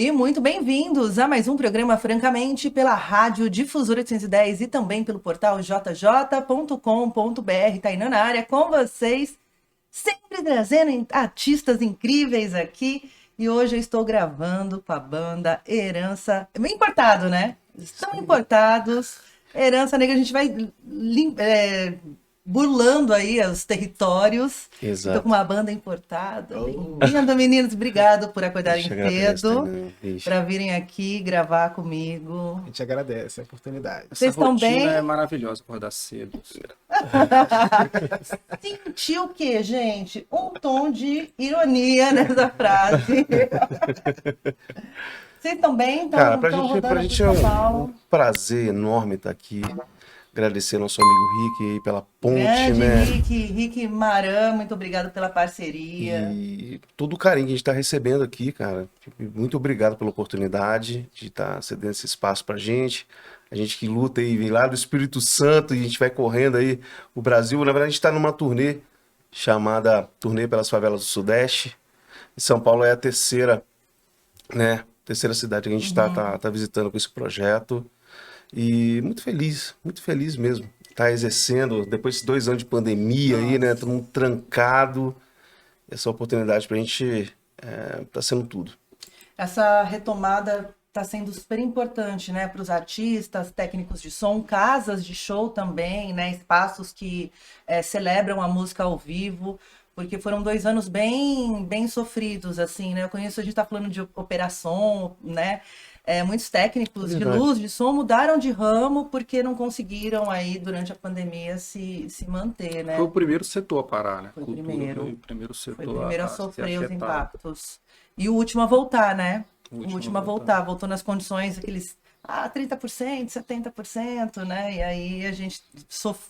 E muito bem-vindos a mais um programa Francamente pela Rádio Difusora 810 e também pelo portal jj.com.br. Tainã na área com vocês, sempre trazendo artistas incríveis aqui. E hoje eu estou gravando com a banda Herança... Importado, né? Estão importados. Herança Negra, a gente vai burlando aí os territórios. Exato. Estou com uma banda importada. Bem-vindo, meninos. Obrigado por acordarem cedo para virem aqui gravar comigo. A gente agradece a oportunidade. Vocês estão bem? É maravilhosa acordar cedo. Sentiu o quê, gente? Um tom de ironia nessa frase. Vocês estão bem? Cara, pra gente é um prazer enorme estar aqui. Agradecer ao nosso amigo Rick aí pela ponte, grande, né? Rick Maran, muito obrigado pela parceria. E todo o carinho que a gente está recebendo aqui, cara. Muito obrigado pela oportunidade de estar cedendo esse espaço pra gente. A gente que luta aí, vem lá do Espírito Santo e a gente vai correndo aí o Brasil. Na verdade, a gente está numa turnê chamada Turnê pelas Favelas do Sudeste. E São Paulo é a terceira cidade que a gente tá visitando com esse projeto. E muito feliz mesmo. Tá exercendo, depois de 2 anos de pandemia aí, né? Todo mundo trancado. Essa oportunidade pra gente tá sendo tudo. Essa retomada tá sendo super importante, né? Para os artistas, técnicos de som, casas de show também, né? Espaços que celebram a música ao vivo. Porque foram 2 anos bem sofridos, assim, né? Eu conheço, a gente tá falando de operação, né? Muitos técnicos de luz, de som, mudaram de ramo porque não conseguiram aí, durante a pandemia, se manter, né? Foi o primeiro setor a parar, né? Foi o Cultura primeiro. Foi o primeiro setor Foi o primeiro a sofrer os afetado. impactos. E o último a voltar, né? O O último último a voltar. Voltou nas condições, aqueles 30%, 70%, né? E aí a gente,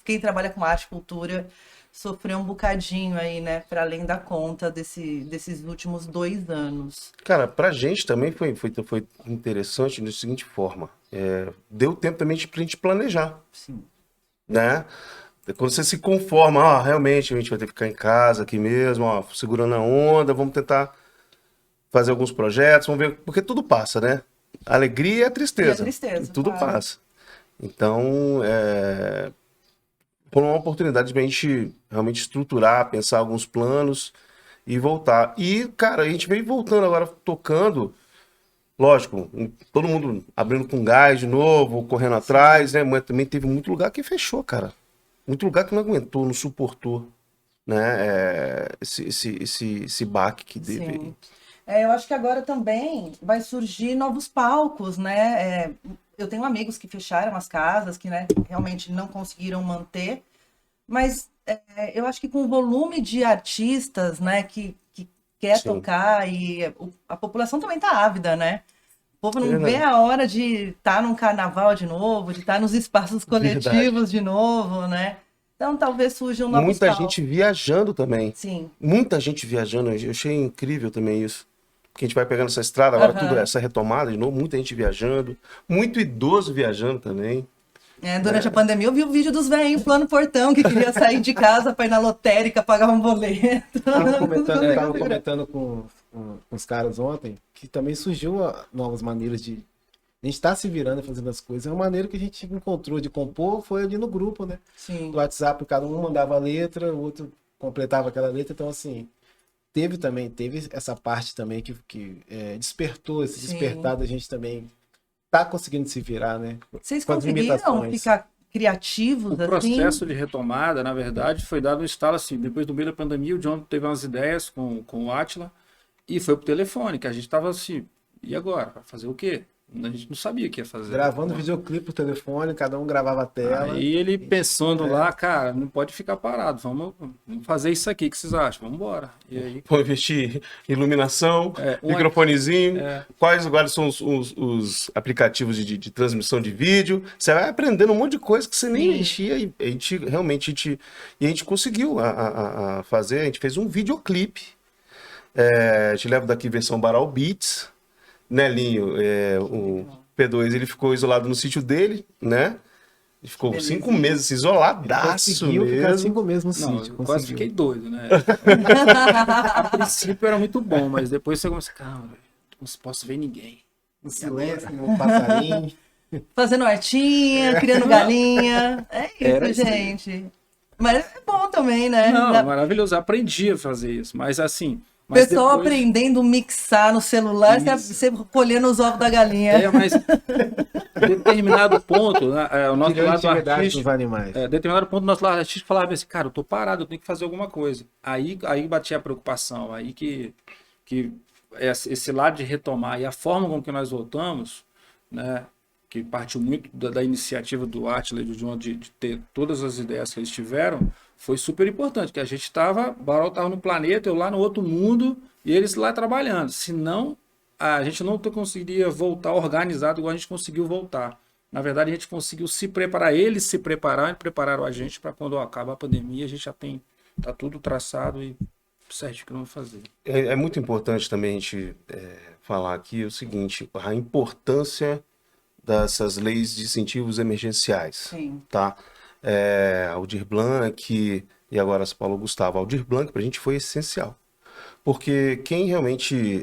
quem trabalha com arte e cultura, sofreu um bocadinho aí, né? Para além da conta desses últimos 2 anos. Cara, pra gente também foi interessante da seguinte forma. Deu tempo também pra gente planejar. Sim. Né? Quando você se conforma, realmente a gente vai ter que ficar em casa aqui mesmo, segurando a onda, vamos tentar fazer alguns projetos, vamos ver, porque tudo passa, né? A alegria e a tristeza. E a tristeza, tudo claro. passa. Então, foi uma oportunidade pra gente realmente estruturar, pensar alguns planos e voltar. E, cara, a gente veio voltando agora, tocando, lógico, todo mundo abrindo com gás de novo, correndo atrás, né? Mas também teve muito lugar que fechou, cara. Muito lugar que não aguentou, não suportou, né? Esse baque que teve aí. Sim. Eu acho que agora também vai surgir novos palcos, né? Eu tenho amigos que fecharam as casas, que, né, realmente não conseguiram manter, mas eu acho que com o volume de artistas, né, que quer Sim. tocar, e a população também tá ávida, né? O povo não vê a hora de estar num carnaval de novo, de estar nos espaços coletivos de novo, né? Então talvez surjam novos Muita palcos. gente viajando também. Sim. Muita gente viajando. Eu achei incrível também isso. Porque a gente vai pegando essa estrada, agora tudo essa retomada de novo, muita gente viajando, muito idoso viajando também. Durante a pandemia eu vi o vídeo dos velhinhos pulando portão, que queria sair de casa para ir na lotérica pagar um boleto. Eu tava comentando com os caras ontem que também surgiu novas maneiras de... A gente tá se virando e fazendo as coisas. É uma maneira que a gente encontrou de compor, foi ali no grupo, né? Sim. Do WhatsApp, cada um mandava a letra, o outro completava aquela letra. Então, assim, teve essa parte também que despertou, esse despertar da gente também tá conseguindo se virar, né? Vocês Com as conseguiram limitações. ficar criativos, O assim? processo de retomada, na verdade, foi dado no estalo assim. Depois do meio da pandemia, o John teve umas ideias com o Átila e foi pro telefone, que a gente tava assim, e agora? Vai fazer o quê? A gente não sabia o que ia fazer. Gravando videoclipe por telefone, cada um gravava a tela. Aí ele pensando lá, cara, não pode ficar parado, vamos fazer isso aqui, o que vocês acham? Vamos embora. E aí... Vou investir em iluminação, microfonezinho, quais agora são os aplicativos de transmissão de vídeo. Você vai aprendendo um monte de coisa que você nem mexia e a gente conseguiu a fazer, a gente fez um videoclipe. A gente leva daqui versão Baral Beats. Nelinho, o P2, ele ficou isolado no sítio dele, né? Ele ficou 5 meses isoladaço Conseguiu mesmo. ficar 5 meses no Não, sítio. eu quase fiquei doido, né? A princípio era muito bom, mas depois você começa, calma, velho. não posso ver ninguém. No silêncio, no passarinho. Fazendo hortinha, criando galinha. É Era isso, isso aí. gente. Mas é bom também, né? Não, Da- maravilhoso. Aprendi a fazer isso. Mas assim. O Mas pessoal depois- aprendendo a mixar no celular, Isso. você colhendo os ovos da galinha. Mas determinado ponto, né, o nosso Tirou a lado intimidade artístico. dos animais. Determinado ponto, o nosso lado artístico falava assim, cara, eu tô parado, eu tenho que fazer alguma coisa. Aí batia a preocupação, aí que esse lado de retomar e a forma com que nós voltamos, né, que partiu muito da iniciativa do Átila e do John de ter todas as ideias que eles tiveram, foi super importante, que a gente estava, o Barol estava no planeta, eu lá no outro mundo, e eles lá trabalhando. Senão, a gente não conseguiria voltar organizado igual a gente conseguiu voltar. Na verdade, a gente conseguiu se preparar, eles se prepararam e prepararam a gente para quando acabar a pandemia, a gente já tem, tá tudo traçado e certo que não vai fazer. É muito importante também a gente falar aqui o seguinte, a importância dessas leis de incentivos emergenciais, Sim. tá? Aldir Blanc e agora você falou Gustavo. Aldir Blanc para a gente foi essencial, porque quem realmente,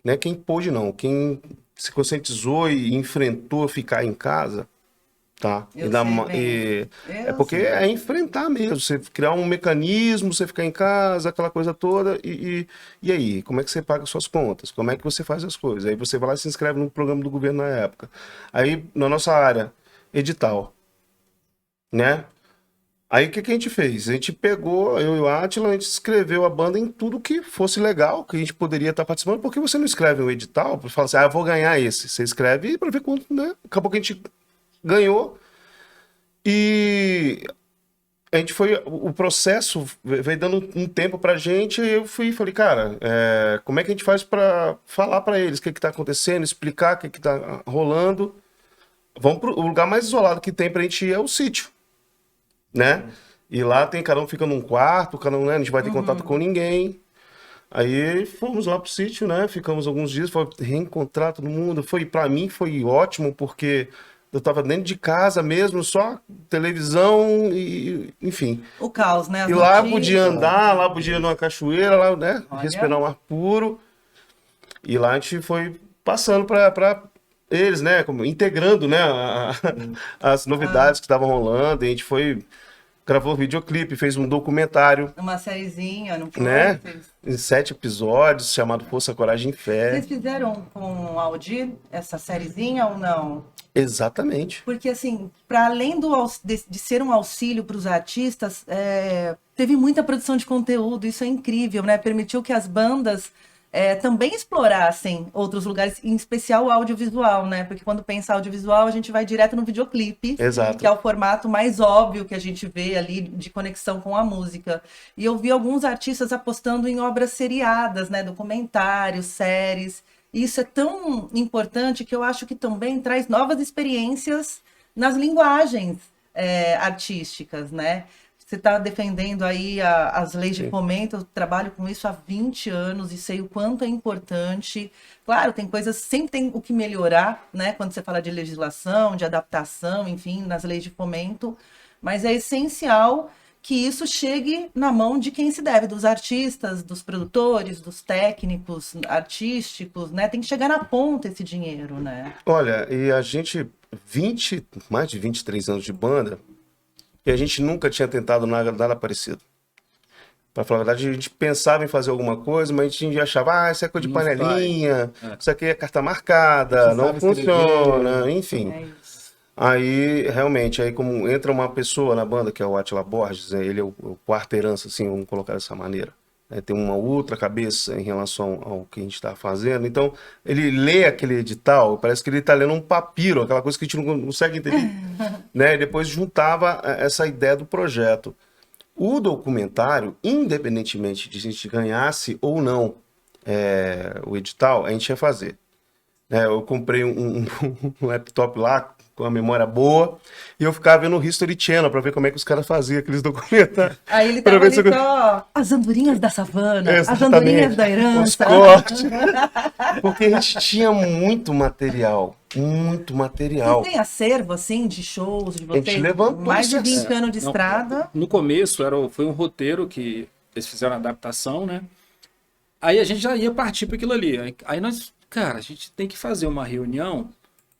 né, quem pôde não, quem se conscientizou e enfrentou ficar em casa, tá? Eu Ainda sei ma- bem. e- É Eu porque sei. é enfrentar mesmo, você criar um mecanismo, você ficar em casa, aquela coisa toda, e aí, como é que você paga suas contas? Como é que você faz as coisas? Aí você vai lá e se inscreve no programa do governo na época. Aí, na nossa área, edital, né? Aí, o que a gente fez? A gente pegou, eu e o Átila, a gente escreveu a banda em tudo que fosse legal, que a gente poderia estar participando, porque você não escreve um edital, para falar assim, eu vou ganhar esse. Você escreve para ver quanto, né? Acabou que a gente ganhou. E a gente foi, o processo veio dando um tempo pra gente, e eu falei, cara, como é que a gente faz pra falar pra eles o que tá acontecendo, explicar o que tá rolando. Vamos pro o lugar mais isolado que tem pra gente ir é o sítio, né? E lá tem, cada um fica num quarto, cada um, né, a gente vai ter contato com ninguém. Aí fomos lá pro sítio, né? Ficamos alguns dias, foi reencontrar todo mundo. Pra mim foi ótimo, porque eu tava dentro de casa mesmo, só televisão e enfim. O caos, né? As E lá notícias. podia andar, lá podia ir numa cachoeira, lá, né? Olha. Respirar um ar puro. E lá a gente foi passando para eles, né? Integrando, né? As novidades que estavam rolando. E a gente foi, gravou videoclipe, fez um documentário, Uma sériezinha, não foi? né? Vocês- Em 7 episódios, chamado Força, Coragem e Fé. Vocês fizeram com o Aldir essa sériezinha ou não? Exatamente. Porque, assim, para além de ser um auxílio para os artistas, teve muita produção de conteúdo, isso é incrível, né? Permitiu que as bandas também explorassem outros lugares, em especial o audiovisual, né? Porque quando pensa audiovisual, a gente vai direto no videoclipe, Exato. que é o formato mais óbvio que a gente vê ali de conexão com a música. E eu vi alguns artistas apostando em obras seriadas, né? Documentários, séries. E isso é tão importante que eu acho que também traz novas experiências nas linguagens artísticas, né? Você está defendendo aí as leis de fomento, eu trabalho com isso há 20 anos e sei o quanto é importante. Claro, tem coisas, sempre tem o que melhorar, né? Quando você fala de legislação, de adaptação, enfim, nas leis de fomento, mas é essencial que isso chegue na mão de quem se deve, dos artistas, dos produtores, dos técnicos artísticos, né? Tem que chegar na ponta esse dinheiro, né? Olha, e a gente, mais de 23 anos de banda, e a gente nunca tinha tentado nada parecido. Pra falar a verdade, a gente pensava em fazer alguma coisa, mas a gente achava, isso é coisa de Não panelinha, sai. isso aqui é carta marcada, não Precisava funciona, escrever. enfim. É isso. Aí, realmente, aí como entra uma pessoa na banda, que é o Átila Borges, ele é o quarta herança, assim, vamos colocar dessa maneira. Tem uma outra cabeça em relação ao que a gente está fazendo. Então, ele lê aquele edital, parece que ele está lendo um papiro, aquela coisa que a gente não consegue entender. Né? E depois juntava essa ideia do projeto. O documentário, independentemente de a gente ganhasse ou não o edital, a gente ia fazer. Eu comprei um laptop lá com a memória boa e eu ficava vendo o History Channel para ver como é que os caras faziam aqueles documentários. Aí ele Pra tava ver ali se eu- só as andorinhas da savana, as Exatamente. andorinhas da Os herança. cortes. Porque a gente tinha muito material. Muito material. Vocês têm acervo, assim, de shows de A gente vocês? levantou Mais de esse 20 anos de Não, estrada. No começo foi um roteiro que eles fizeram a adaptação, né? Aí a gente já ia partir para aquilo ali. Aí nós, cara, a gente tem que fazer uma reunião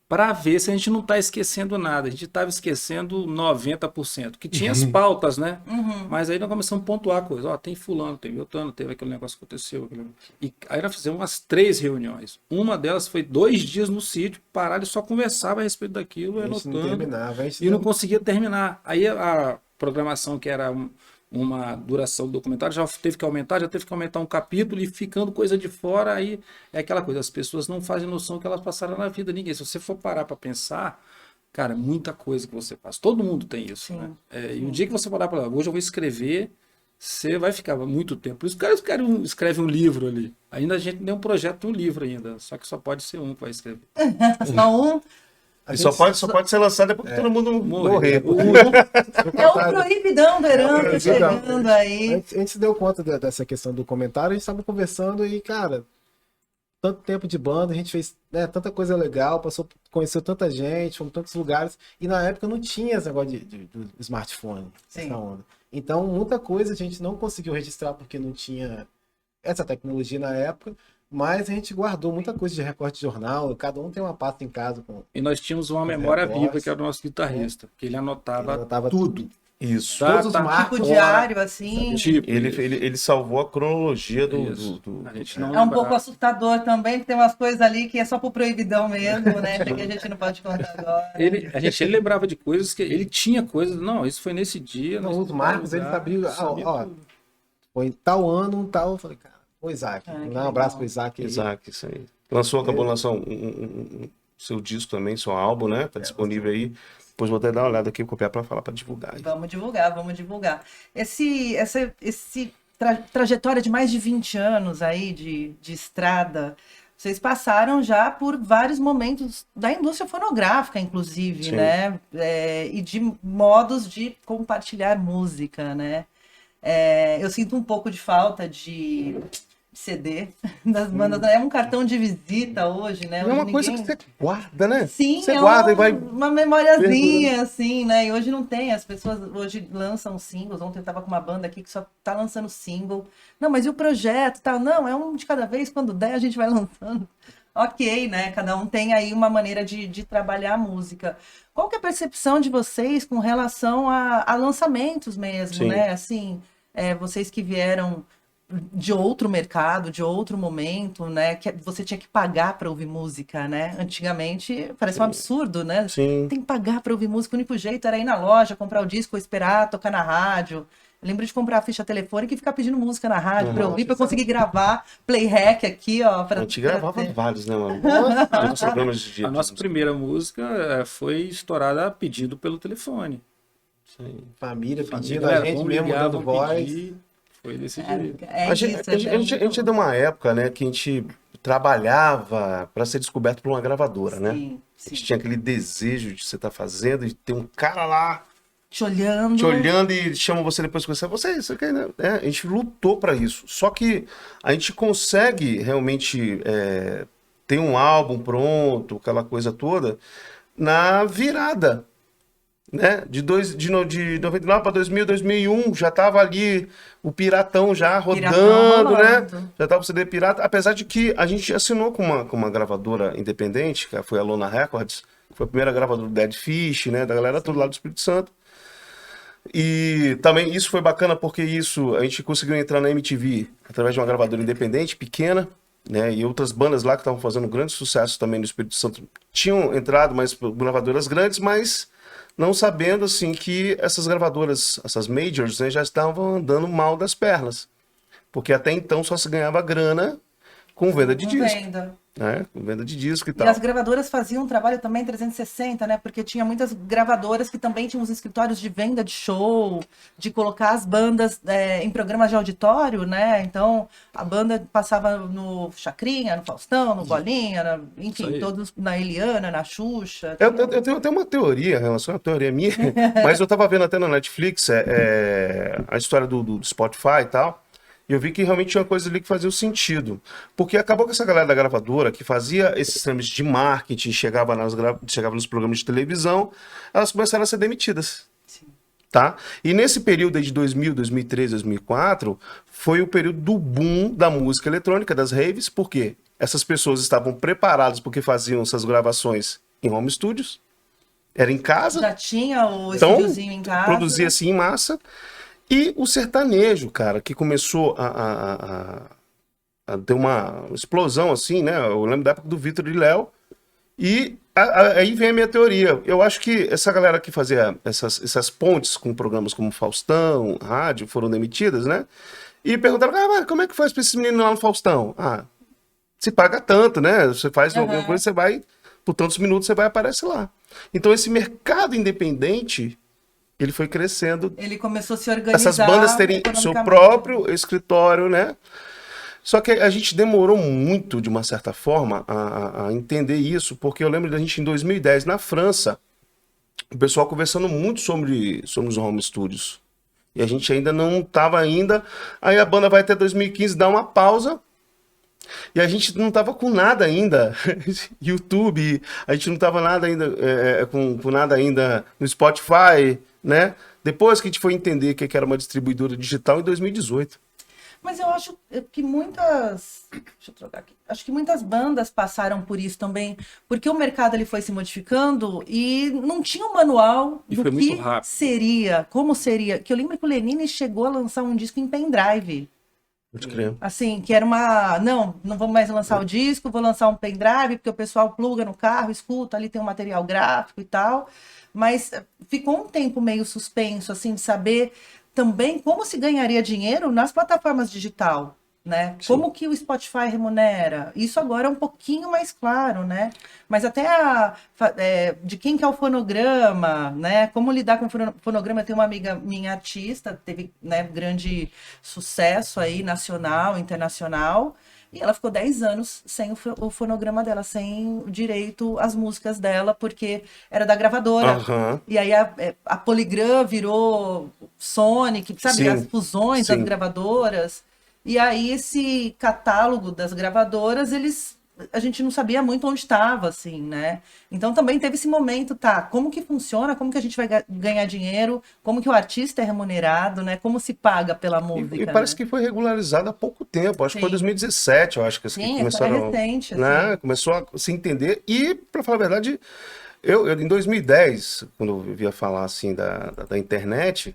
para ver se a gente não está esquecendo nada. A gente estava esquecendo 90%, que tinha as pautas, né? Mas aí nós começamos a pontuar coisas. Ó, tem fulano, tem Beltrano, teve aquele negócio que aconteceu. E aí nós fizemos umas 3 reuniões. Uma delas foi 2 dias no sítio, parado e só conversava a respeito daquilo, A gente não anotando. terminava. A gente E não conseguia terminar. Aí a programação, que era uma duração do documentário, já teve que aumentar um capítulo e ficando coisa de fora, aí é aquela coisa, as pessoas não fazem noção que elas passaram na vida, ninguém. Se você for parar para pensar, cara, muita coisa que você passa, todo mundo tem isso, Sim. né? E o dia que você parar para hoje eu vou escrever, você vai ficar muito tempo. Por isso que os caras escrevem um livro ali. Ainda a gente tem um projeto de um livro ainda, só que só pode ser um que vai escrever. Só um. E só pode ser lançado depois que todo mundo morrer. É o proibidão do Herança chegando aí. A gente se deu conta dessa questão do comentário, a gente estava conversando e, cara, tanto tempo de banda, a gente fez, né, tanta coisa legal, conheceu tanta gente, fomos em tantos lugares, e na época não tinha esse negócio do smartphone, Sim. essa onda. Então, muita coisa a gente não conseguiu registrar porque não tinha essa tecnologia na época, mas a gente guardou muita coisa de recorte de jornal, cada um tem uma pasta em casa. E nós tínhamos uma memória recortes. viva, que era o nosso guitarrista, que ele anotava tudo. Isso. Todos os Tá. marcos. Tipo diário, assim. Tipo, Ele salvou a cronologia isso. A gente não É um lembrava. pouco assustador também, porque tem umas coisas ali que é só pro proibidão mesmo, né? Que a gente não pode contar agora. Ele lembrava de coisas que ele tinha coisas. Não, isso foi nesse dia. Não, nesse os marcos, lugar, ele sabia, sabia ó, tudo. Foi em tal ano, tal, eu falei, cara, o Isaac. Que Um legal. abraço pro Isaac. aí. Isaac, isso aí. Acabou de lançar seu disco também, seu álbum, né? Tá disponível aí. Depois vou até dar uma olhada aqui, copiar pra falar, pra divulgar. Vamos divulgar. Essa trajetória de mais de 20 anos aí de estrada, vocês passaram já por vários momentos da indústria fonográfica, inclusive, Sim. né? E de modos de compartilhar música, né? Eu sinto um pouco de falta de CD das bandas. É um cartão de visita hoje, né? É Hoje uma coisa que ninguém- você guarda, né? Sim, Você é guarda e vai. uma memoriazinha, assim, né? E hoje não tem, as pessoas hoje lançam singles. Ontem eu tava com uma banda aqui que só tá lançando single. Não, mas e o projeto e tal? Não, é um de cada vez, quando der a gente vai lançando. Ok, né? Cada um tem aí uma maneira de trabalhar a música. Qual que é a percepção de vocês com relação a lançamentos mesmo, Sim. né? Assim, vocês que vieram de outro mercado, de outro momento, né? Que você tinha que pagar para ouvir música, né? Antigamente parece um absurdo, né? Sim. Tem que pagar para ouvir música. O único jeito era ir na loja, comprar o disco, esperar tocar na rádio. Eu lembro de comprar a ficha telefônica e ficar pedindo música na rádio para ouvir, para conseguir gravar playhack aqui, ó. A gente gravava ter. vários, né, mano? Muitos programas de A nossa primeira música foi estourada a pedido pelo telefone. Família pedindo, Galera, a gente vamos mesmo ligar, dando vamos voz. pedir. Foi desse jeito. A gente deu uma época, né, que a gente trabalhava para ser descoberto por uma gravadora, né? Sim, A gente sim. tinha aquele desejo de você estar fazendo e ter um cara lá Te olhando. te olhando e chama você depois de conversar. Você quer, né? A gente lutou para isso. Só que a gente consegue realmente ter um álbum pronto, aquela coisa toda, na virada. Né? De 99 para 2000, 2001, já tava ali o Piratão já rodando, né? rolando. Já tava o CD Pirata, apesar de que a gente assinou com uma gravadora independente, que foi a Lona Records, que foi a primeira gravadora do Dead Fish, né? Da galera toda lá do Espírito Santo. E também isso foi bacana porque a gente conseguiu entrar na MTV através de uma gravadora independente, pequena, né? E outras bandas lá que estavam fazendo grande sucesso também no Espírito Santo tinham entrado, mas gravadoras grandes, mas não sabendo assim que essas gravadoras, essas majors, né, já estavam andando mal das pernas. Porque até então só se ganhava grana com venda de disco. Venda. Né? Com venda de disco e E tal. as gravadoras faziam um trabalho também 360, né? Porque tinha muitas gravadoras que também tinham os escritórios de venda de show, de colocar as bandas em programas de auditório, né? Então, a banda passava no Chacrinha, no Faustão, no Bolinha, Isso enfim, aí. todos na Eliana, na Xuxa. Eu tenho até uma teoria em relação à teoria minha, mas eu tava vendo até na Netflix a história do Spotify e tal, e eu vi que realmente tinha uma coisa ali que fazia sentido. Porque acabou com essa galera da gravadora que fazia esses trâmites de marketing, chegava nos programas de televisão, elas começaram a ser demitidas. Sim. tá? E nesse período aí de 2000, 2003, 2004, foi o período do boom da música eletrônica, das raves, porque essas pessoas estavam preparadas porque faziam essas gravações em home studios, era em casa, Já tinha o então estúdiozinho em casa. produzia assim em massa, e o sertanejo, cara, que começou a ter uma explosão assim, né? Eu lembro da época do Vitor e Léo, e aí vem a minha teoria. Eu acho que essa galera que fazia essas pontes com programas como Faustão, rádio, foram demitidas, né? E perguntaram, mas como é que faz pra esses meninos lá no Faustão? Se paga tanto, né? Você faz alguma coisa, você vai, por tantos minutos, você vai e aparece lá. Então esse mercado independente, ele foi crescendo. Ele começou a se organizar. Essas bandas terem seu próprio escritório, né? Só que a gente demorou muito, de uma certa forma, a entender isso, porque eu lembro da gente em 2010, na França, o pessoal conversando muito sobre os home studios. E a gente ainda não estava ainda. Aí a banda vai até 2015 dar uma pausa. E a gente não estava com nada ainda. YouTube, a gente não estava nada ainda com nada ainda no Spotify, né? Depois que a gente foi entender que era uma distribuidora digital em 2018. Mas eu acho que muitas. Deixa eu trocar aqui. Acho que muitas bandas passaram por isso também, porque o mercado ele foi se modificando e não tinha um manual E do foi muito que rápido. seria, como seria. Que eu lembro que o Lenine chegou a lançar um disco em pendrive. Pode crer. Assim, que era uma. Não vamos mais lançar o disco, vou lançar um pendrive, porque o pessoal pluga no carro, escuta, ali tem um material gráfico e tal. Mas ficou um tempo meio suspenso, assim, de saber também como se ganharia dinheiro nas plataformas digital, né? Sim. Como que o Spotify remunera? Isso agora é um pouquinho mais claro, né? Mas até de quem que é o fonograma, né? Como lidar com o fonograma? Eu tenho uma amiga minha artista, teve, né, grande sucesso aí, nacional, internacional, e ela ficou 10 anos sem o fonograma dela, sem o direito às músicas dela, porque era da gravadora. Aham. E aí a Polygram virou Sonic, sabe? Sim, As fusões das sim. gravadoras. E aí esse catálogo das gravadoras, a gente não sabia muito onde estava, assim, né? Então também teve esse momento, tá? Como que funciona? Como que a gente vai ganhar dinheiro? Como que o artista é remunerado, né? Como se paga pela música, E parece né? que foi regularizado há pouco tempo, acho que foi Sim. 2017, eu acho que Sim, essa é começaram, recente, né? assim. Começou a se entender e, para falar a verdade, eu em 2010, quando eu via falar assim da internet,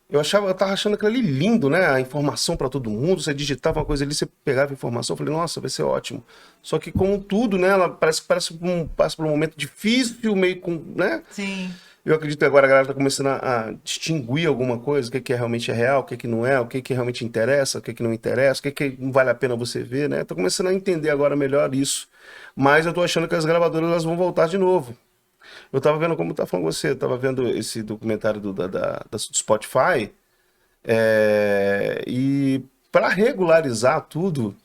eu tava achando aquilo ali lindo, né? A informação para todo mundo, você digitava uma coisa ali, você pegava a informação, eu falei, nossa, vai ser ótimo. Só que como tudo, né? Ela passa por um momento difícil, meio com, né? Sim. Eu acredito que agora a galera está começando a distinguir alguma coisa, o que é realmente real, o que não é, o que realmente interessa, o que não interessa, o que não vale a pena você ver, né? Tô começando a entender agora melhor isso. Mas eu tô achando que as gravadoras elas vão voltar de novo. Eu tava vendo, como tá falando você, eu tava vendo esse documentário do Spotify, e para regularizar tudo,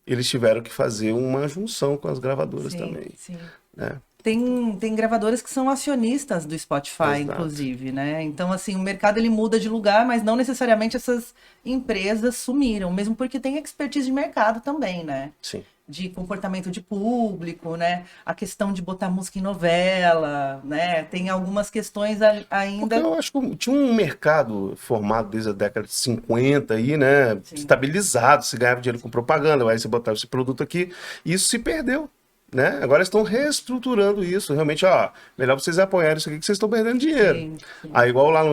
eles tiveram que fazer uma junção com as gravadoras Sim, também, sim. né? Tem gravadoras que são acionistas do Spotify, Exato. inclusive, né? Então, assim, o mercado ele muda de lugar, mas não necessariamente essas empresas sumiram, mesmo porque tem expertise de mercado também, né? Sim. De comportamento de público, né? A questão de botar música em novela, né? Tem algumas questões Porque ainda. eu acho que tinha um mercado formado desde a década de 50 aí, né? Sim. Estabilizado, se ganhava dinheiro com propaganda, aí você botava esse produto aqui, e isso se perdeu, né? Agora estão reestruturando isso, realmente, ó, melhor vocês apoiarem isso aqui que vocês estão perdendo dinheiro. Sim, sim. Aí, igual lá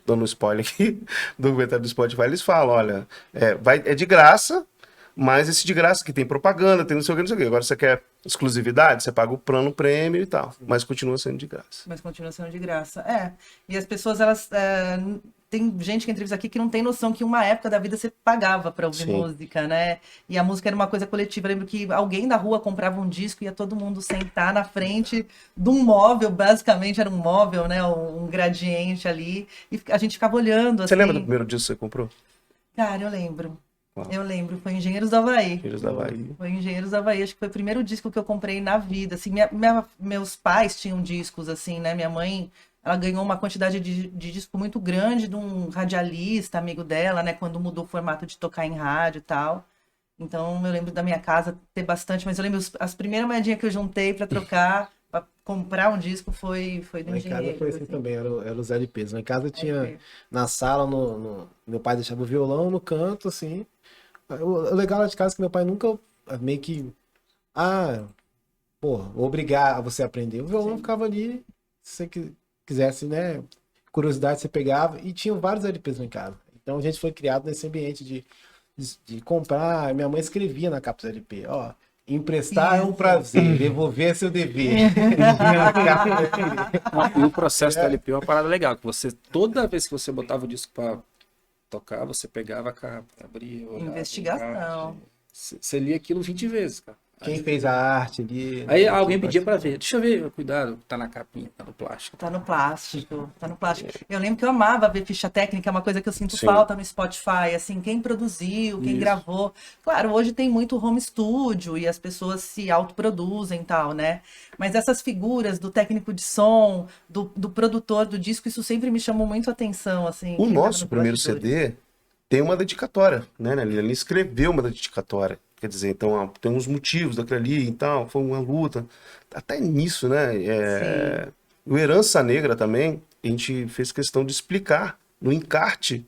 dando spoiler aqui, do documentário do Spotify, eles falam, olha, é de graça, mas esse de graça que tem propaganda, tem não sei o que, não sei o que. Agora você quer exclusividade, você paga o plano prêmio e tal, mas continua sendo de graça. Mas continua sendo de graça. E as pessoas, tem gente que entrevista aqui que não tem noção que uma época da vida você pagava para ouvir Sim. música, né? E a música era uma coisa coletiva. Eu lembro que alguém da rua comprava um disco e ia todo mundo sentar na frente de um móvel, basicamente era um móvel, né? Um gradiente ali. E a gente ficava olhando, Você assim. lembra do primeiro disco que você comprou? Cara, eu lembro. Qual? Eu lembro. Foi Engenheiros do Havaí. Filhos da Bahia. Foi Engenheiros do Havaí, acho que foi o primeiro disco que eu comprei na vida, assim, meus pais tinham discos, assim, né, minha mãe, ela ganhou uma quantidade de disco muito grande de um radialista, amigo dela, né, quando mudou o formato de tocar em rádio e tal, então eu lembro da minha casa ter bastante, mas eu lembro as primeiras moedinhas que eu juntei pra trocar pra comprar um disco foi do Lá em casa engenheiro. foi assim também, era os LPs. Lá em casa tinha, LP. na sala, meu pai deixava o violão no canto, assim. O legal lá de casa é que meu pai nunca meio que, pô, vou obrigar a você a aprender. O violão ficava ali, se você quisesse, né, curiosidade, você pegava. E tinham vários LPs lá em casa. Então a gente foi criado nesse ambiente de comprar. Minha mãe escrevia na capa do LP, ó, emprestar é um prazer, devolver é seu dever. Na capa do LP. E o processo do LP é uma parada legal, que você, toda vez que você botava o disco pra tocar, você pegava a capa, abria, olhava, Investigação. você lia aquilo 20 vezes, cara. Quem fez a arte ali. Aí alguém pedia pra ver. Deixa eu ver, cuidado, tá na capinha, tá no plástico. Tá no plástico, tá no plástico. Eu lembro que eu amava ver ficha técnica, é uma coisa que eu sinto Sim. falta no Spotify, assim, quem produziu, quem Isso. gravou. Claro, hoje tem muito home studio e as pessoas se autoproduzem e tal, né? Mas essas figuras do técnico de som, do produtor do disco, isso sempre me chamou muito a atenção, assim. O quem tava nosso no primeiro bastidores. CD tem uma dedicatória, né? Ele escreveu uma dedicatória. Quer dizer, então tem uns motivos daquilo ali e tal, foi uma luta. Até nisso, né? O Herança Negra também, a gente fez questão de explicar no encarte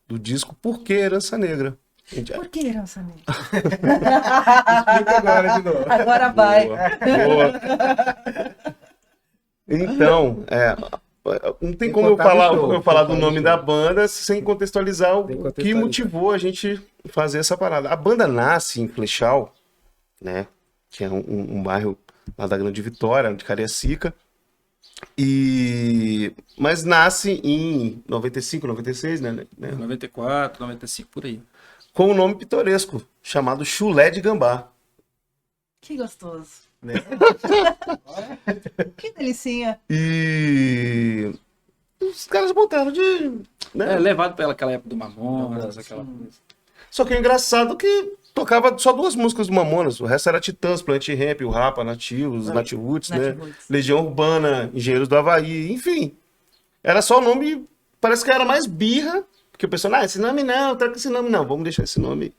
do disco por que Herança Negra. A gente, Por que herança negra? Explica agora de novo. Agora vai. boa. Então, não tem Tem como eu contar falar, do show, eu falar tem do contar nome do da show. banda sem contextualizar o Tem que que contextualizar. motivou a gente fazer essa parada. A banda nasce em Flechal, né? Que é um bairro lá da Grande Vitória, de Cariacica. Mas nasce em 95, 96, né? 94, 95, por aí. Com um nome pitoresco, chamado Chulé de Gambá. Que gostoso. Né? Que delicinha. E os caras botaram de. Né? Levado pela aquela época do Mamonas, aquela coisa. Só que é engraçado que tocava só duas músicas do Mamonas. O resto era Titãs, Plant Ramp, o Rapa, Nativos, Nativuts, né? Nativuts. Legião Urbana, Engenheiros do Havaí, enfim. Era só o nome, parece que era mais birra, porque o pessoal, esse nome não, troca esse nome não, vamos deixar esse nome.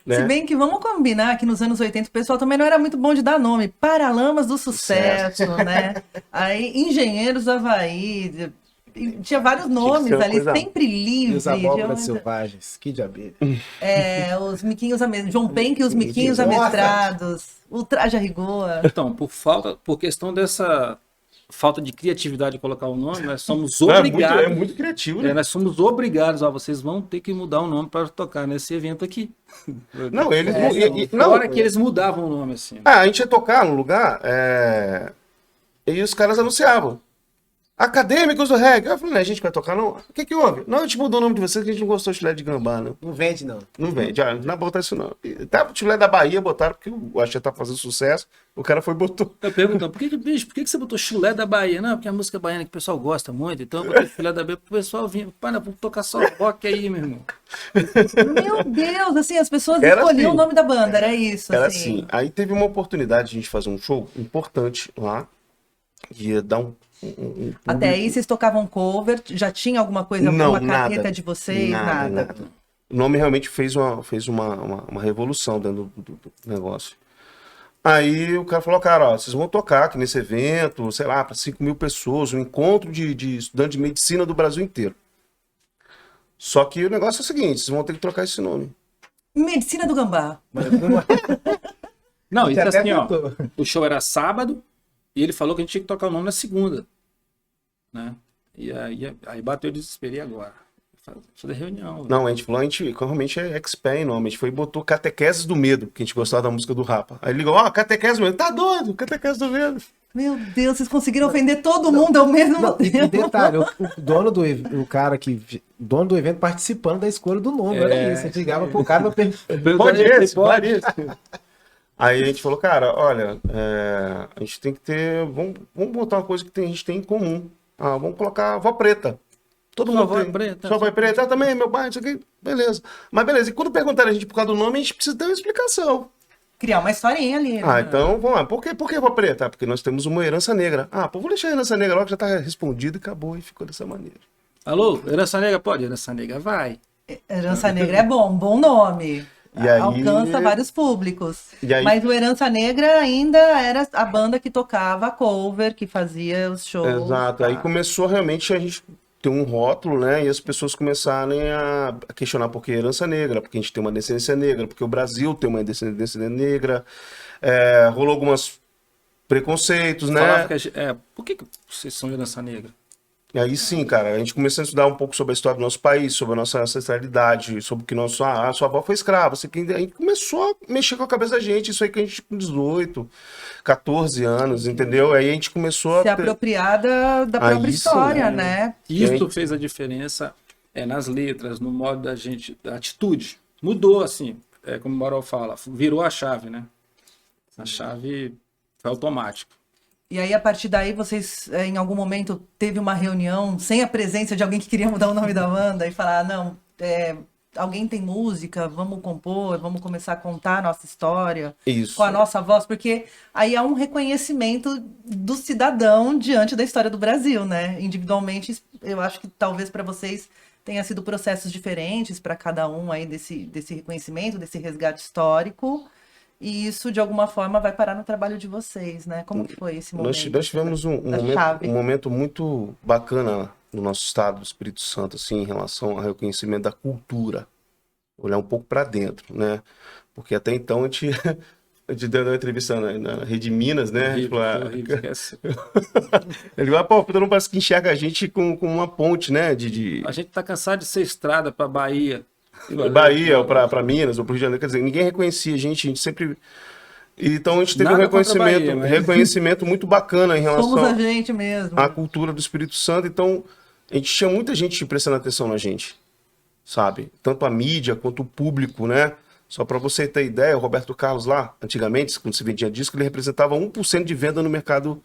Né? Se bem que vamos combinar que nos anos 80 o pessoal também não era muito bom de dar nome. Paralamas do Sucesso, né? Aí, Engenheiros do Havaí. Tinha vários nomes ser uma ali, coisa- sempre E livre. os abóboras selvagens, que de abelha. Os miquinhos amestrados. João Penck e os miquinhos Nossa! amestrados. O traje a rigor. Então, por questão dessa falta de criatividade de colocar o nome, nós somos Não, obrigados. é muito criativo, né? Nós somos obrigados, vocês vão ter que mudar o nome para tocar nesse evento aqui. Não, eles Na hora que eles mudavam o nome, assim. A gente ia tocar num lugar e os caras anunciavam. Acadêmicos do reggae. Eu falei, a gente vai tocar não? O que houve? Não, a gente mudou o nome de vocês que a gente não gostou de Chulé de Gambá, não. Não vende, não. Não vende, não vai botar isso não. Tá, o Chulé da Bahia botaram porque o Axé tá fazendo sucesso, o cara foi e botou. Eu pergunto, por que você botou Chulé da Bahia? Não, porque é a música baiana que o pessoal gosta muito, então eu botei Chulé da Bahia pro pessoal vir. Para, vamos tocar só rock aí, meu irmão. Meu Deus, assim, as pessoas Era escolhiam assim. o nome da banda, era isso. Era assim. assim. Aí teve uma oportunidade de a gente fazer um show importante lá, ia dar um Até aí vocês tocavam cover, já tinha alguma coisa, Não, uma carreta nada. de vocês, nada. O nome realmente fez uma revolução dentro do negócio. Aí o cara falou, cara, ó, vocês vão tocar aqui nesse evento, sei lá, para 5.000 pessoas, um encontro de estudantes de medicina do Brasil inteiro. Só que o negócio é o seguinte, vocês vão ter que trocar esse nome. Medicina do Gambá. Mas como Não, isso até assim, ó. tentou. O show era sábado e ele falou que a gente tinha que tocar o nome na segunda. Né? E aí bateu o desespero, e agora? Fazer reunião. Não, a gente falou, realmente é expert em nome. A gente foi e botou Catequeses do Medo, que a gente gostava da música do Rapa. Aí ele ligou, Catequeses do Medo, tá doido, Catequeses do Medo. Meu Deus, vocês conseguiram ofender todo mundo ao mesmo Não, e tempo. detalhe, o dono do dono do evento participando da escolha do nome, era isso. A gente ligava pro cara pra perguntar. Pode esse, pode. Aí a gente falou, cara, olha, a gente tem que ter. Vamos botar uma coisa que a gente tem em comum. Vamos colocar Vó Preta. Todo Só mundo Vó tem. Preta. Só Vó Preta também, meu pai, isso aqui. Beleza. Mas beleza, e quando perguntaram a gente por causa do nome, a gente precisa ter uma explicação. Criar uma historinha ali, né? Então, vamos lá. Por que Vó Preta? Porque nós temos uma herança negra. Pô, vou deixar a herança negra logo, já tá respondido e acabou, e ficou dessa maneira. Alô, Herança Negra pode? Herança Negra vai. Herança Negra é bom nome. E aí- alcança vários públicos. E aí, Mas o Herança Negra ainda era a banda que tocava cover, que fazia os shows. exato, aí tá? começou realmente a gente ter um rótulo, né? E as pessoas começarem a questionar por que herança negra, porque a gente tem uma descendência negra, porque o Brasil tem uma descendência negra. Rolou alguns preconceitos, né? Falava que por que vocês são herança negra? E aí sim, cara, a gente começou a estudar um pouco sobre a história do nosso país, sobre a nossa ancestralidade, sobre que a sua avó foi escrava. A gente começou a mexer com a cabeça da gente, isso aí que a gente com 18, 14 anos, entendeu? Aí a gente começou Se a apropriar da Aí própria sim, história, né? Isso fez a diferença nas letras, no modo da gente, da atitude. Mudou, assim, como o Barol fala, virou a chave, né? A chave foi automática. E aí, a partir daí, vocês, em algum momento, teve uma reunião sem a presença de alguém que queria mudar o nome da banda e falar, não, alguém tem música, vamos compor, vamos começar a contar a nossa história Isso. com a nossa voz, porque aí há um reconhecimento do cidadão diante da história do Brasil, né? Individualmente, eu acho que talvez para vocês tenha sido processos diferentes para cada um aí desse reconhecimento, desse resgate histórico. E isso, de alguma forma, vai parar no trabalho de vocês, né? Como que foi esse momento? Nós tivemos um momento muito bacana no nosso estado do Espírito Santo, assim, em relação ao reconhecimento da cultura. Olhar um pouco para dentro, né? Porque até então a gente deu uma entrevista na Rede Minas, né? Horrível, Tipo, esquece. ele falou, pô, todo mundo parece que enxerga a gente com uma ponte, né? A gente tá cansado de ser estrada para Bahia. Bahia, ou para Minas, ou para o Rio de Janeiro, quer dizer, ninguém reconhecia a gente sempre. Então a gente teve um Nada contra a reconhecimento, Bahia, mas- reconhecimento muito bacana em Somos a relação gente mesmo. à cultura do Espírito Santo. Então a gente tinha muita gente prestando atenção na gente, sabe? Tanto a mídia quanto o público, né? Só para você ter ideia, o Roberto Carlos lá, antigamente, quando se vendia disco, ele representava 1% de venda no mercado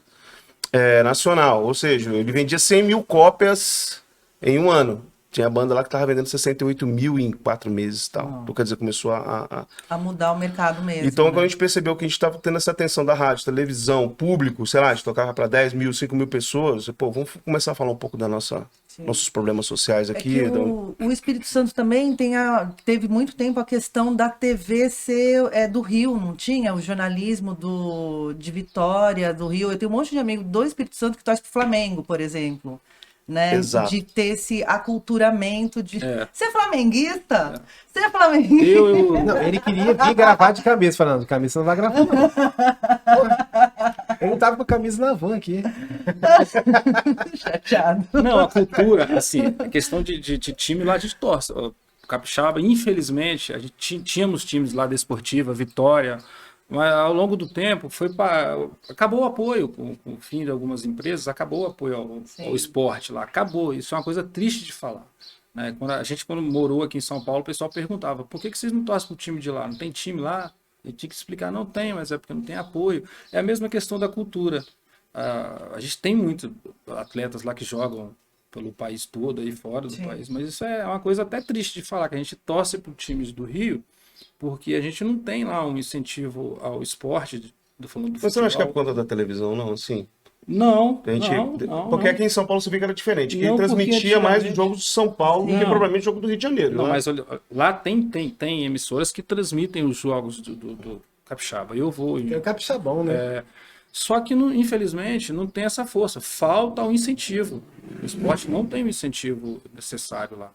nacional. Ou seja, ele vendia 100 mil cópias em um ano. Tinha a banda lá que estava vendendo 68 mil em 4 meses e tal. Então, quer dizer, começou A mudar o mercado mesmo. Então, né? quando a gente percebeu que a gente estava tendo essa atenção da rádio, televisão, público, sei lá, a gente tocava para 10 mil, 5 mil pessoas, pô, vamos começar a falar um pouco da nossos problemas sociais É aqui. que o Espírito Santo também teve muito tempo a questão da TV ser do Rio, não tinha? O jornalismo de Vitória, do Rio. Eu tenho um monte de amigo do Espírito Santo que torce pro Flamengo, por exemplo. Né? Exato. De ter esse aculturamento de... É. Você é flamenguista? Você é flamenguista? Não, ele queria vir gravar de camisa, falando, de camisa você não vai gravar, não. Ele tava com a camisa na van aqui. Chateado. Não, a cultura, assim, a questão de time lá a gente torce. O Capixaba, infelizmente, a gente tínhamos times lá da Esportiva, Vitória, mas ao longo do tempo acabou o apoio, com o fim de algumas empresas, acabou o apoio ao esporte lá, acabou. Isso é uma coisa triste de falar. Né? Quando morou aqui em São Paulo, o pessoal perguntava, por que vocês não torcem pro time de lá? Não tem time lá? Eu tinha que explicar, não tem, mas é porque não tem apoio. É a mesma questão da cultura. A gente tem muitos atletas lá que jogam pelo país todo, aí fora do país, mas isso é uma coisa até triste de falar, que a gente torce para times do Rio, porque a gente não tem lá um incentivo ao esporte, falando do Mas você não acha que é por futebol. conta da televisão, não? Assim, Não, a gente, não. porque aqui em São Paulo você vê que era diferente. Quem Não, porque transmitia mais os antigamente- jogos de São Paulo do que Não. provavelmente o jogo do Rio de Janeiro. Não, né? mas olha, lá tem emissoras que transmitem os jogos do Capixaba. Eu vou. É o capixabão, né? Só que, infelizmente, não tem essa força. Falta o incentivo. O esporte não tem o incentivo necessário lá.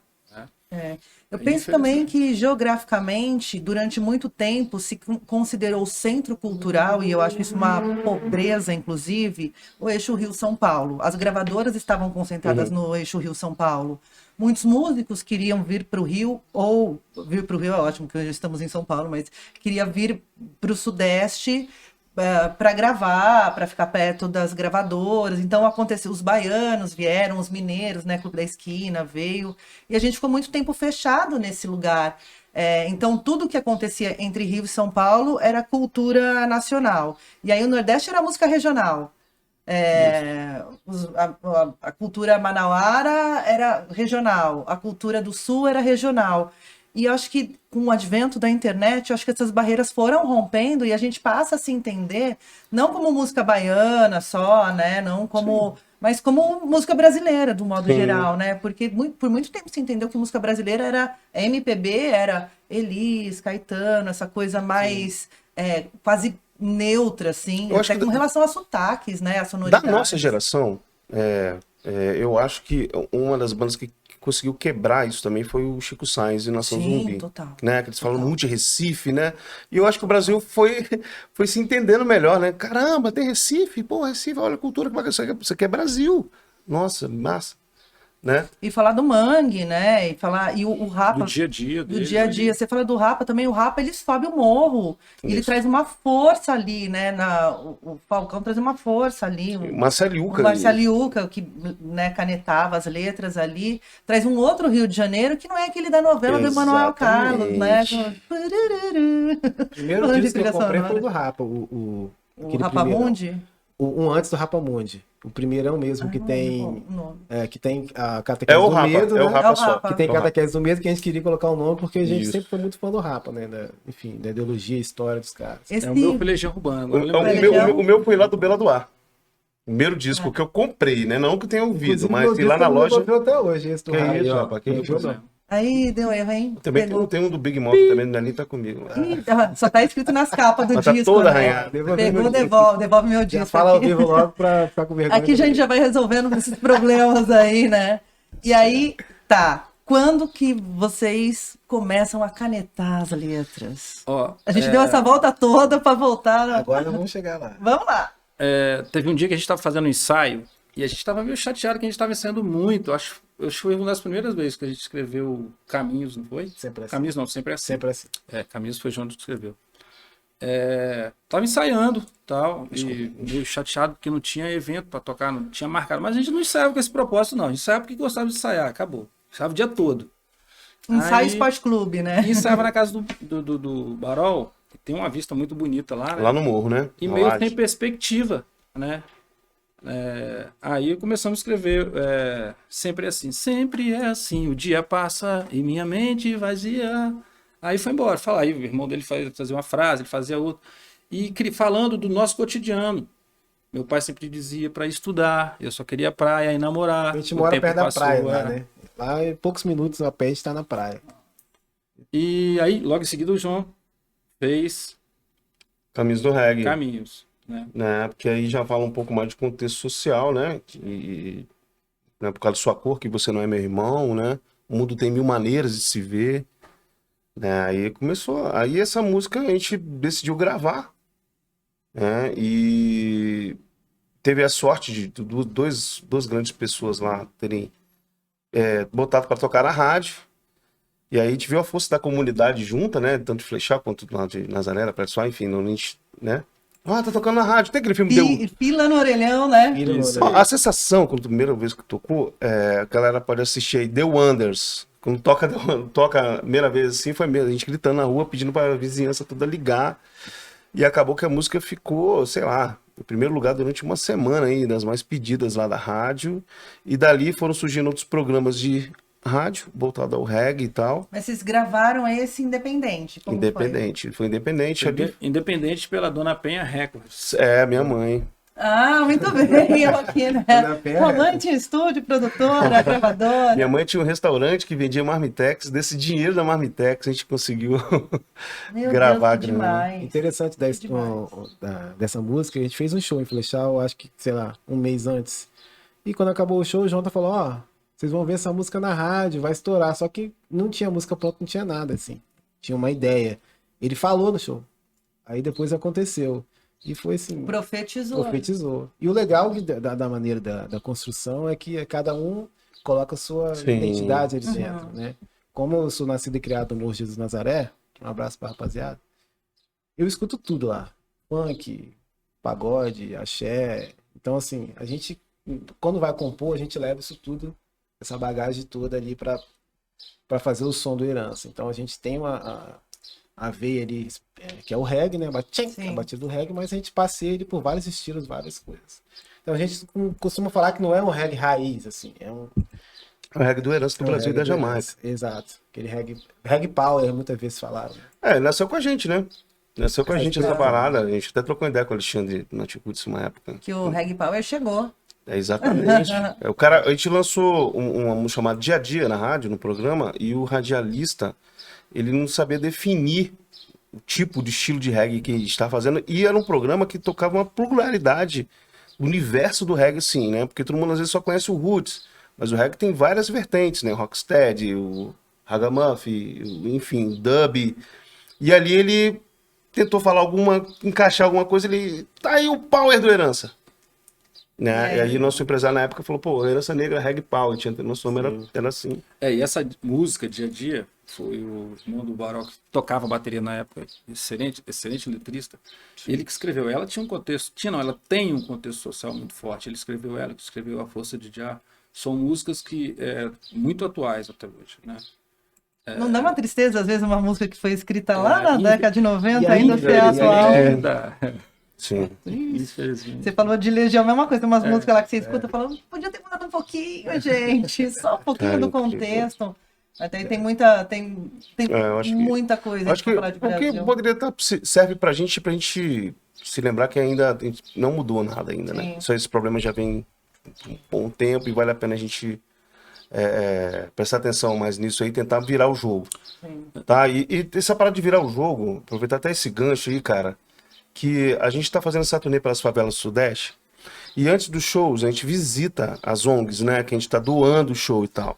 Né? Eu penso também que, geograficamente, durante muito tempo, se considerou centro cultural, e eu acho isso uma pobreza, inclusive, o eixo Rio-São Paulo. As gravadoras estavam concentradas no eixo Rio-São Paulo. Muitos músicos queriam vir para o Rio, ou vir para o Rio é ótimo, porque hoje estamos em São Paulo, mas queria vir para o Sudeste para gravar, para ficar perto das gravadoras. Então aconteceu, os baianos vieram, os mineiros, né, Clube da Esquina veio, e a gente ficou muito tempo fechado nesse lugar. Então tudo que acontecia entre Rio e São Paulo era cultura nacional. E aí o Nordeste era música regional. A cultura manauara era regional, a cultura do Sul era regional. E eu acho que com o advento da internet, eu acho que essas barreiras foram rompendo e a gente passa a se entender, não como música baiana só, né? Não como, mas como música brasileira, do modo Sim. geral, né? Porque por muito tempo se entendeu que música brasileira era MPB, era Elis, Caetano, essa coisa mais quase neutra, assim, Eu acho até que com relação a sotaques, né? A Da sonoridade. nossa geração, eu acho que uma das bandas que conseguiu quebrar isso também foi o Chico Sainz e Nação Sim, Zumbi. total. Né? Que eles falam Total. muito de Recife, né? E eu acho que o Brasil foi se entendendo melhor, né? Caramba, tem Recife, pô, Recife, olha a cultura, isso aqui é Brasil. Nossa, massa. Né? E falar do Mangue, né? E o Rapa. Do dia a dia Do deles dia a ali. dia. Você fala do Rapa também, o Rapa ele sobe o morro. E ele Isso. traz uma força ali, né? O Falcão traz uma força ali. O Marceliuca. Marceliuca, que né, canetava as letras ali, traz um outro Rio de Janeiro que não é aquele da novela do Emanuel Carlos, né? O primeiro Falando de disco que trilha eu comprei sonora. foi do Rapa, O aquele Rapa primeirão. Mundi? Um antes do Rapa Mundi. O primeirão mesmo, que Ah, tem. o nome. Que tem a É catequese o do Rapa, medo, é o né? Rapa É o só. Rapa. Que tem É o Rapa. catequese do medo, que a gente queria colocar o nome, porque a gente Isso. sempre foi muito fã do Rapa, né? Enfim, da ideologia, história dos caras. Esse... É o meu foi Legião Urbana. Agora eu O lembrei. meu foi lá do Bela do Ar. Primeiro disco que eu comprei, né? Não que eu tenha ouvido, Inclusive, mas meu fui lá disco na eu não loja. comprei até hoje, esse do Que Rapa. isso, aí, ó. rapaz, que Não isso, viu, não. Aí deu erro, hein? Também Pegou. tem um do Big Mouth também, ali tá comigo. Ih, só tá escrito nas capas do Mas tá disco, toda né? arranhada. Pegou, devolve meu Já disco fala ao aqui. vivo logo pra ficar com vergonha. Aqui a gente já vai resolvendo esses problemas aí, né? E aí, tá. Quando que vocês começam a canetar as letras? Ó, A gente deu essa volta toda pra voltar. Agora vamos chegar lá. Vamos lá. teve um dia que a gente estava fazendo um ensaio e a gente estava meio chateado que a gente estava ensaiando muito. Acho que foi uma das primeiras vezes que a gente escreveu Caminhos, não foi? Sempre assim. Caminhos não, sempre é assim. Sempre assim. Caminhos foi João que escreveu. Tava ensaiando tal, e meio chateado porque não tinha evento para tocar, não tinha marcado. Mas a gente não ensaiava com esse propósito, não. A gente ensaiava porque gostava de ensaiar, acabou. Ensaiava o dia todo. Ensaio Aí- Esporte Clube, né? E ensaiava na casa do Barol, que tem uma vista muito bonita lá, né? Lá no morro, né? E Na meio laje. sem perspectiva, né? Aí começamos a escrever sempre é assim, o dia passa e minha mente vazia. Aí foi embora, falar, aí o irmão dele fazia uma frase, ele fazia outra. E falando do nosso cotidiano. Meu pai sempre dizia para estudar, eu só queria praia e namorar. A gente O mora tempo perto da passou, praia lá, né? Lá em poucos minutos a pé a gente tá na praia. E aí, logo em seguida, o João fez Caminhos do Reggae. Caminhos, né? Né? Porque aí já fala um pouco mais de contexto social, né? Né? Por causa da sua cor, que você não é meu irmão, né? O mundo tem mil maneiras de se ver. Né? Aí começou. Aí essa música a gente decidiu gravar. Né? E teve a sorte de duas grandes pessoas lá terem botado para tocar na rádio. E aí a gente viu a força da comunidade junta, né? Tanto de Flechar quanto lá de Nazaré, para só, enfim, não, a gente, né? Ah, tá tocando na rádio. Tem aquele filme deu. Pila no orelhão, né? Isso. A sensação, quando a primeira vez que tocou, a galera pode assistir aí The Wonders. Quando toca a primeira vez assim, foi mesmo, a gente gritando na rua, pedindo para a vizinhança toda ligar. E acabou que a música ficou, sei lá, em primeiro lugar durante uma semana aí, das mais pedidas lá da rádio. E dali foram surgindo outros programas de rádio, voltado ao reggae e tal. Mas vocês gravaram esse independente? Como Independente. Foi independente ali. Independente pela Dona Penha Records. Minha mãe. Foi? Ah, muito bem. Eu aqui, né? Na perna. Sua mãe tinha estúdio, produtora, gravadora. Minha mãe tinha um restaurante que vendia marmitex. Desse dinheiro da marmitex a gente conseguiu Meu gravar Deus, que a grana. demais. Interessante Demais. dessa música, a gente fez um show em Flechal, acho que, sei lá, um mês antes. E quando acabou o show, o Jonathan falou, ó, vocês vão ver essa música na rádio, vai estourar. Só que não tinha música pronta, não tinha nada, assim. Tinha uma ideia. Ele falou no show. Aí depois aconteceu. E foi assim, profetizou. E o legal da maneira da construção é que cada um coloca a sua Sim. identidade ali dentro, né? Como eu sou nascido e criado no Morro Jesus Nazaré, um abraço pra rapaziada, eu escuto tudo lá. Funk, pagode, axé. Então, assim, a gente, quando vai compor, a gente leva isso tudo, essa bagagem toda ali pra fazer o som do Herança. Então, a gente tem a veia ali, que é o reggae, né? Sim. A batida do reggae, mas a gente passeia ele por vários estilos, várias coisas. Então, a gente costuma falar que não é um reggae raiz, assim, é um O reggae do Herança do Brasil e reggae da do Jamaica. Herança. Exato. Aquele reggae power, muitas vezes falaram. Né? Nasceu com a gente, né? Nasceu com a gente essa claro. parada. A gente até trocou ideia com o Alexandre Naticutis uma época. Que o Reggae Power chegou. Exatamente. O cara, a gente lançou uma música chamada Dia a Dia na rádio, no programa, e o radialista, ele não sabia definir o tipo de estilo de reggae que a gente está fazendo, e era um programa que tocava uma pluralidade do universo do reggae, sim, né? Porque todo mundo às vezes só conhece o roots, mas o reggae tem várias vertentes, né? O rocksteady, o ragamuffin, enfim, o dub. E ali ele tentou falar encaixar alguma coisa, ele tá aí o power do Herança. Né? E aí nosso empresário na época falou, pô, Herança Negra, Reggae Power, nosso nome era assim. E essa música, Dia a Dia, foi o irmão do Baró que tocava bateria na época, excelente letrista. Ele que escreveu. Ela tinha um contexto, ela tem um contexto social muito forte. Ele escreveu ela, que escreveu A Força de Jah. São músicas que muito atuais até hoje, né? Não dá uma tristeza, às vezes, uma música que foi escrita lá na década de 90 ainda ser atual? Sim. Você falou de Legião, a mesma coisa, umas músicas lá que você escuta, falando, podia ter mudado um pouquinho, gente, só um pouquinho do contexto. Até tem muita coisa acho pra falar de Brasil. O que poderia serve pra gente se lembrar que ainda não mudou nada ainda, né? Só esse problema já vem um bom tempo e vale a pena a gente prestar atenção mais nisso aí e tentar virar o jogo. Sim. Tá? E essa parada de virar o jogo, aproveitar até esse gancho aí, cara, que a gente tá fazendo essa turnê pelas favelas do Sudeste e antes dos shows a gente visita as ONGs, né? Que a gente tá doando o show e tal.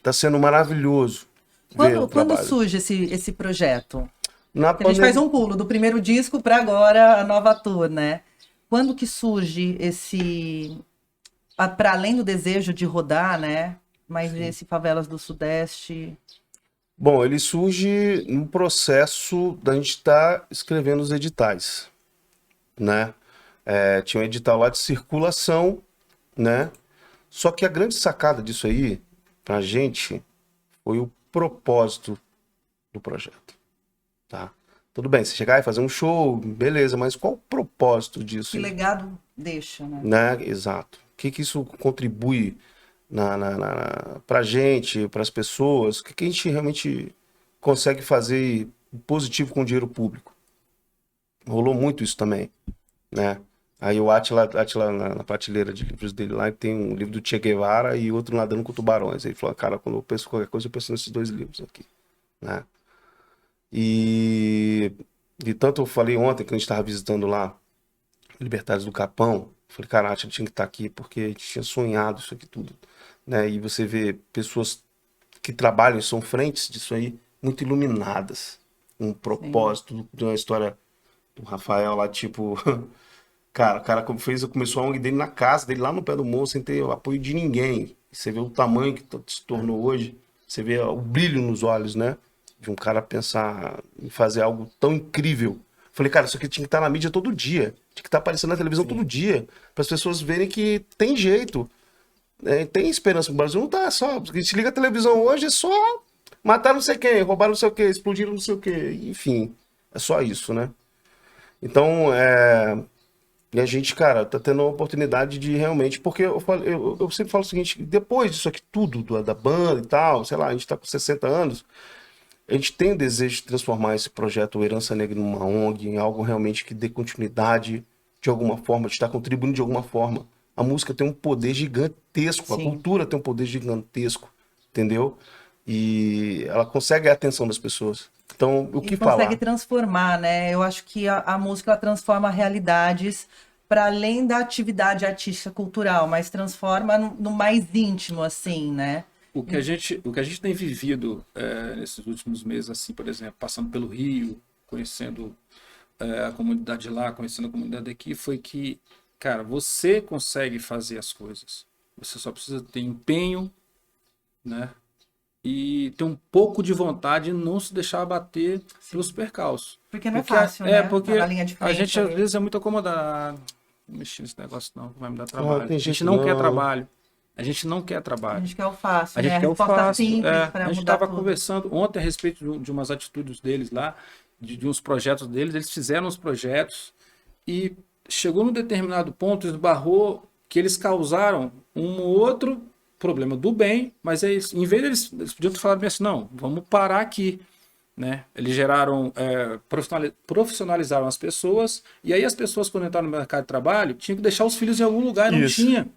Tá sendo maravilhoso. Quando surge esse projeto? A gente faz um pulo do primeiro disco para agora a nova tour, né? Quando que surge para além do desejo de rodar, né? Mas esse Favelas do Sudeste? Bom, ele surge no processo da gente estar escrevendo os editais, né? Tinha um edital lá de circulação, né? Só que a grande sacada disso aí, pra gente, foi o propósito do projeto, tá? Tudo bem, você chegar e fazer um show, beleza, mas qual o propósito disso? Que legado deixa, né? Exato. O que isso contribui pra gente, pras pessoas? O que a gente realmente consegue fazer positivo com o dinheiro público? Rolou muito isso também, né? Aí o Átila na prateleira de livros dele lá, tem um livro do Che Guevara e outro Nadando com Tubarões. Ele falou, cara, quando eu penso em qualquer coisa, eu penso nesses dois livros aqui, né? E tanto eu falei ontem, que a gente estava visitando lá Libertários do Capão, eu falei, cara, Átila tinha que estar aqui, porque a gente tinha sonhado isso aqui tudo, né? E você vê pessoas que trabalham e são frentes disso aí, muito iluminadas, um propósito de uma história do Rafael lá, tipo... Cara, o cara começou a ONG dele na casa dele, lá no pé do morro, sem ter o apoio de ninguém. Você vê o tamanho que se tornou hoje, você vê o brilho nos olhos, né? De um cara pensar em fazer algo tão incrível. Falei, cara, isso aqui tinha que estar na mídia todo dia, tinha que estar aparecendo na televisão todo dia, para as pessoas verem que tem jeito, tem esperança. O Brasil não tá só. A gente liga a televisão hoje, é só matar não sei quem, roubar não sei o quê, explodir não sei o quê, enfim, é só isso, né? Então, e a gente, cara, tá tendo a oportunidade de realmente... Porque eu sempre falo o seguinte, depois disso aqui tudo, da banda e tal, sei lá, a gente tá com 60 anos, a gente tem o desejo de transformar esse projeto Herança Negra numa ONG, em algo realmente que dê continuidade de alguma forma, de estar contribuindo de alguma forma. A música tem um poder gigantesco, sim. A cultura tem um poder gigantesco, entendeu? E ela consegue a atenção das pessoas. Então, o que falar? Consegue transformar, né? Eu acho que a música ela transforma realidades para além da atividade artística cultural, mas transforma no mais íntimo, assim, né? O que a gente tem vivido nesses últimos meses, assim, por exemplo, passando pelo Rio, conhecendo a comunidade lá, conhecendo a comunidade aqui, foi que, cara, você consegue fazer as coisas. Você só precisa ter empenho, né? E ter um pouco de vontade e não se deixar abater pelos percalços. Porque não é fácil, né? Porque na linha de frente, a gente às vezes é muito acomodado. Não mexer nesse negócio não, vai me dar trabalho. A gente não quer trabalho. A gente não quer trabalho. A gente quer o fácil, a gente né? quer o fácil. A gente estava conversando ontem a respeito de umas atitudes deles lá, de uns projetos deles. Eles fizeram os projetos e chegou num determinado ponto, esbarrou que eles causaram um outro problema do bem, mas em vez de eles podiam ter falado bem assim, não, vamos parar aqui. Né? Eles geraram, profissionalizaram as pessoas, e aí as pessoas, quando entraram no mercado de trabalho, tinham que deixar os filhos em algum lugar e não tinha.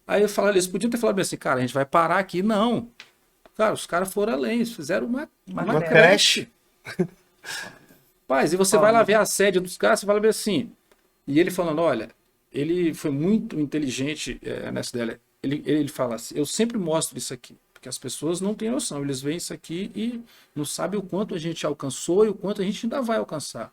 Aí eu falei, eles podiam ter falado bem assim, cara, a gente vai parar aqui. Não. Cara, os caras foram além, eles fizeram uma creche. Paz, e você vai lá ver a sede dos caras, você vai lá ver assim. E ele falando, olha, ele foi muito inteligente nessa dela. Ele fala assim, eu sempre mostro isso aqui, porque as pessoas não têm noção, eles veem isso aqui e não sabem o quanto a gente alcançou e o quanto a gente ainda vai alcançar.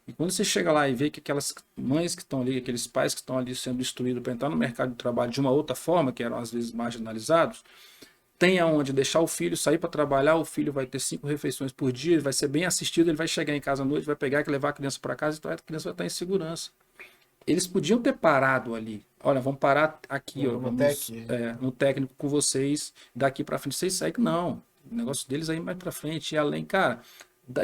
E quando você chega lá e vê que aquelas mães que estão ali, aqueles pais que estão ali sendo instruídos para entrar no mercado de trabalho de uma outra forma, que eram às vezes marginalizados, tem aonde deixar o filho sair para trabalhar, o filho vai ter 5 refeições por dia, ele vai ser bem assistido, ele vai chegar em casa à noite, vai pegar e levar a criança para casa, então a criança vai estar em segurança. Eles podiam ter parado ali. Olha, vamos parar aqui, ó, no técnico com vocês, daqui para frente vocês seguem. Não, o negócio deles aí mais para frente, e além, cara.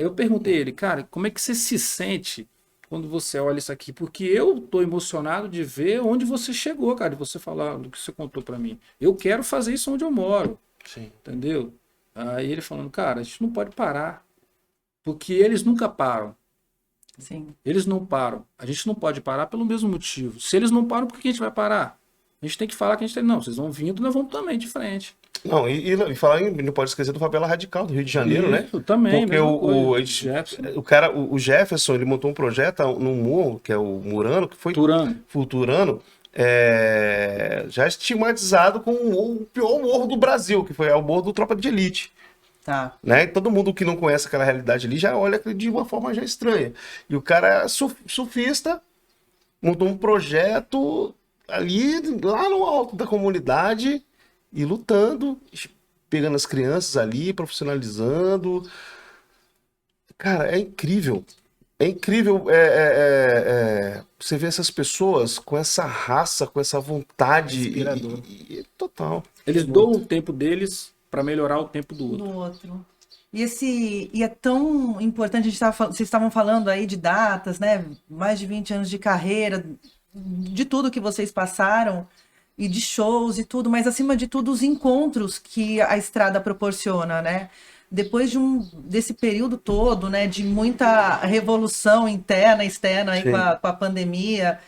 Eu perguntei a ele, cara, como é que você se sente quando você olha isso aqui? Porque eu tô emocionado de ver onde você chegou, cara, de você falar do que você contou para mim. Eu quero fazer isso onde eu moro. Sim. Entendeu? Aí ele falando, cara, a gente não pode parar, porque eles nunca param. Sim. Eles não param. A gente não pode parar pelo mesmo motivo. Se eles não param, por que a gente vai parar? A gente tem que falar que a gente tem. Não, vocês vão vindo, nós vamos também de frente. Não, e falar, não pode esquecer do Favela Radical do Rio de Janeiro, né? Também, porque o Jefferson, ele montou um projeto no morro, que é o Murano, que foi Futurano, já estigmatizado com o pior morro do Brasil, que foi o morro do Tropa de Elite. Tá. Né? E todo mundo que não conhece aquela realidade ali já olha de uma forma já estranha. E o cara é surfista, montou um projeto ali, lá no alto da comunidade, e lutando, pegando as crianças ali, profissionalizando. Cara, é incrível. É incrível você ver essas pessoas com essa raça, com essa vontade. Total. Eles doam o tempo deles para melhorar o tempo do outro. E é tão importante, vocês estavam falando aí de datas, né? Mais de 20 anos de carreira, de tudo que vocês passaram, e de shows e tudo, mas acima de tudo os encontros que a estrada proporciona, né? Depois desse período todo, né, de muita revolução interna e externa aí com a pandemia,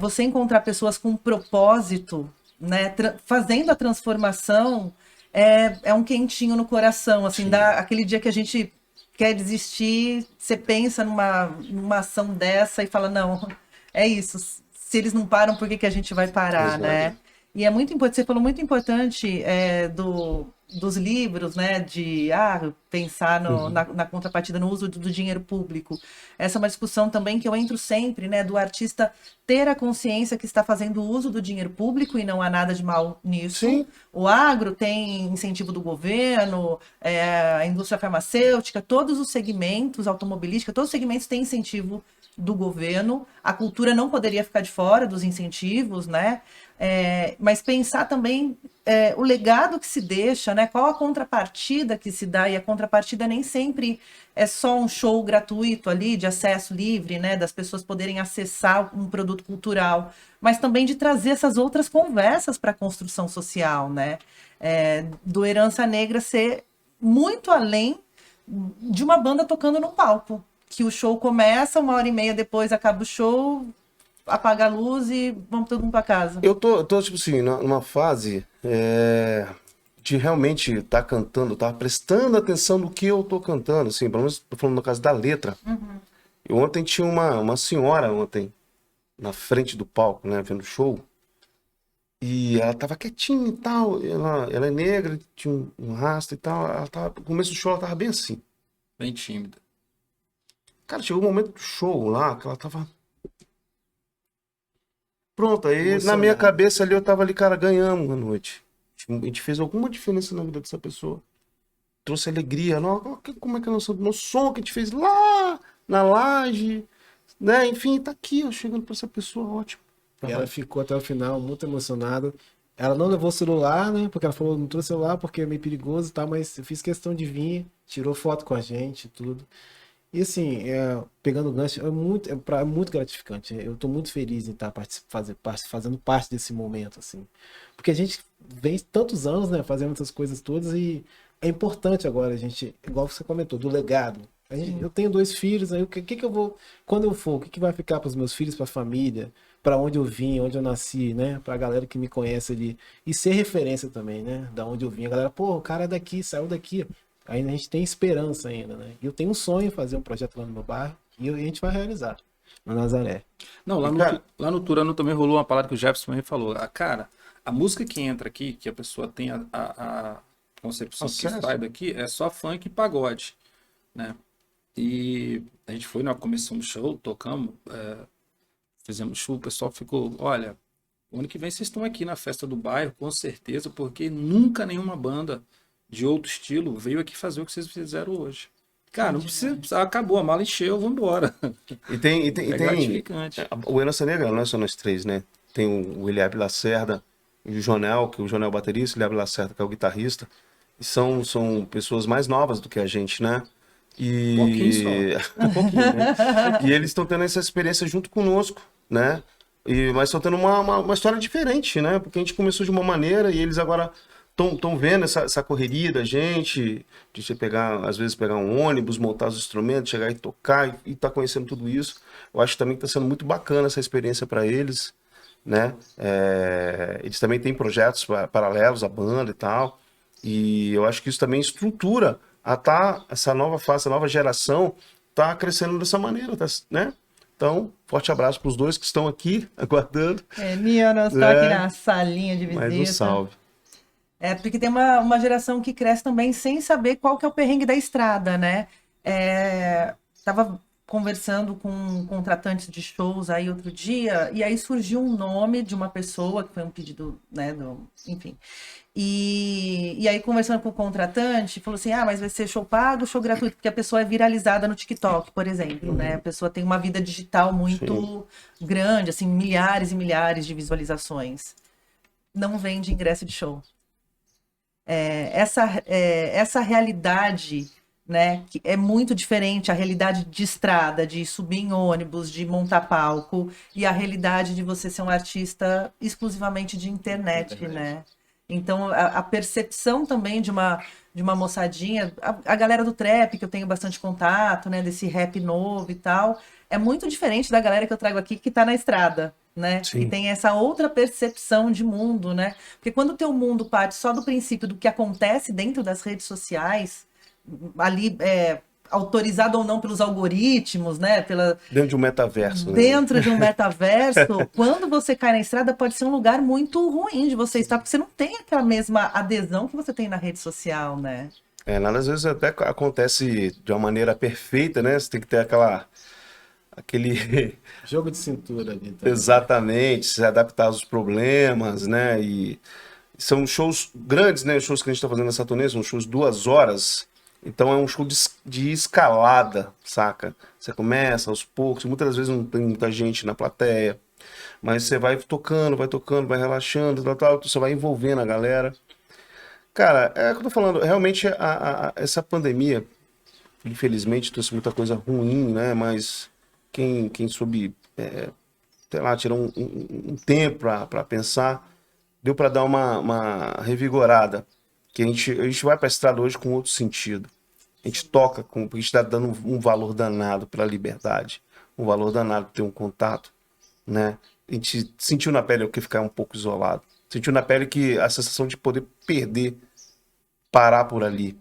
você encontrar pessoas com um propósito, né, fazendo a transformação, é um quentinho no coração, assim, dá aquele dia que a gente quer desistir, você pensa numa ação dessa e fala, não, é isso. Se eles não param, por que a gente vai parar, né? E é muito importante, você falou muito importante dos livros, né? De pensar na contrapartida, no uso do dinheiro público. Essa é uma discussão também que eu entro sempre, né? Do artista ter a consciência que está fazendo uso do dinheiro público e não há nada de mal nisso. Sim. O agro tem incentivo do governo, a indústria farmacêutica, todos os segmentos, automobilística, todos os segmentos têm incentivo do governo, a cultura não poderia ficar de fora dos incentivos, né? Mas pensar também o legado que se deixa, né? Qual a contrapartida que se dá, e a contrapartida nem sempre é só um show gratuito ali, de acesso livre, né? Das pessoas poderem acessar um produto cultural, mas também de trazer essas outras conversas para a construção social, né? Do Herança Negra ser muito além de uma banda tocando no palco. Que o show começa, 1h30 depois acaba o show, apaga a luz e vamos todo mundo para casa. Eu tô tipo assim, numa fase de realmente estar cantando, estar prestando atenção no que eu tô cantando, assim, pelo menos tô falando no caso da letra. Uhum. Eu ontem tinha uma senhora na frente do palco, né, vendo o show, e ela tava quietinha e tal, ela é negra, tinha um rastro e tal, no começo do show ela tava bem assim. Bem tímida. Cara, chegou o momento do show lá, que ela tava... Pronto, aí na minha cabeça ali, eu tava ali, cara, ganhamos a noite. A gente fez alguma diferença na vida dessa pessoa. Trouxe alegria. Como é que é o nosso som que a gente fez lá na laje, né? Enfim, tá aqui, ó, chegando pra essa pessoa, ótimo. E ela ficou até o final muito emocionada. Ela não levou o celular, né? Porque ela falou, não trouxe celular porque é meio perigoso e tal, mas eu fiz questão de vir, tirou foto com a gente e tudo. E assim, pegando o gancho, é muito gratificante. Eu tô muito feliz em estar fazendo parte desse momento, assim. Porque a gente vem tantos anos, né, fazendo essas coisas todas, e é importante agora a gente, igual você comentou, do legado. Eu tenho 2 filhos, aí o que eu vou, quando eu for, o que vai ficar para os meus filhos, para a família, para onde eu vim, onde eu nasci, né? Pra galera que me conhece ali. E ser referência também, né? Da onde eu vim. A galera, pô, o cara é daqui, saiu daqui. Ainda a gente tem esperança ainda, né? E eu tenho um sonho fazer um projeto lá no meu bairro e a gente vai realizar na Nazaré. Não, lá no Turano também rolou uma palavra que o Jefferson também falou. Cara, a música que entra aqui, que a pessoa tem a concepção que sai daqui, é só funk e pagode, né? E a gente foi, nós começamos o show, tocamos, fizemos show, o pessoal ficou, olha, o ano que vem vocês estão aqui na festa do bairro, com certeza, porque nunca nenhuma banda de outro estilo veio aqui fazer o que vocês fizeram hoje. Cara, não precisa, acabou, a mala encheu, vamos embora. E tem gratificante. o Herança Negra, não é só nós três, né? Tem o Eliabe Lacerda e o Jonel, que o Jonel é o baterista, o Eliabe Lacerda, que é o guitarrista. E são pessoas mais novas do que a gente, né? E... pouquinho só. Um pouquinho, né? E eles estão tendo essa experiência junto conosco, né? Mas estão tendo uma história diferente, né? Porque a gente começou de uma maneira e eles agora estão vendo essa correria da gente, de você às vezes pegar um ônibus, montar os instrumentos, chegar e tocar e tá conhecendo tudo isso. Eu acho também que está sendo muito bacana essa experiência para eles, né? Eles também têm projetos paralelos à banda e tal. E eu acho que isso também estrutura essa nova fase, essa nova geração tá crescendo dessa maneira, né? Então, forte abraço para os dois que estão aqui aguardando. Eliana está aqui na salinha de visita. Mais um salve. Porque tem uma geração que cresce também sem saber qual que é o perrengue da estrada, né? Tava conversando com contratantes de shows aí outro dia, e aí surgiu um nome de uma pessoa, que foi um pedido, né, enfim. E aí, conversando com o contratante, falou assim, mas vai ser show pago, show gratuito, porque a pessoa é viralizada no TikTok, por exemplo, né? A pessoa tem uma vida digital muito grande, assim, milhares e milhares de visualizações. Não vende ingresso de show. Essa realidade, né, que é muito diferente, a realidade de estrada, de subir em ônibus, de montar palco, e a realidade de você ser um artista exclusivamente de internet, né? Então, a percepção também de uma moçadinha, a galera do trap, que eu tenho bastante contato, né, desse rap novo e tal, é muito diferente da galera que eu trago aqui que tá na estrada, né? Sim. Que tem essa outra percepção de mundo, né? Porque quando o teu mundo parte só do princípio do que acontece dentro das redes sociais, ali autorizado ou não pelos algoritmos, né? Dentro de um metaverso. Dentro de um metaverso, quando você cai na estrada, pode ser um lugar muito ruim de você estar, porque você não tem aquela mesma adesão que você tem na rede social, né? Às vezes até acontece de uma maneira perfeita, né? Você tem que ter aquele jogo de cintura ali também. Exatamente, se adaptar aos problemas, né? E são shows grandes, né? Os shows que a gente está fazendo nessa turnê são shows 2 horas. Então é um show de escalada, saca? Você começa aos poucos, muitas vezes não tem muita gente na plateia, mas você vai tocando, vai relaxando, você vai envolvendo a galera. Cara, é o que eu tô falando, realmente essa pandemia, infelizmente, trouxe muita coisa ruim, né? Mas quem soube, sei lá, tirar um tempo para pensar, deu para dar uma revigorada. Que a gente vai para a estrada hoje com outro sentido. A gente toca, porque a gente está dando um valor danado pela liberdade, um valor danado para ter um contato, né? A gente sentiu na pele o que ficar um pouco isolado. Sentiu na pele que a sensação de poder perder, parar por ali.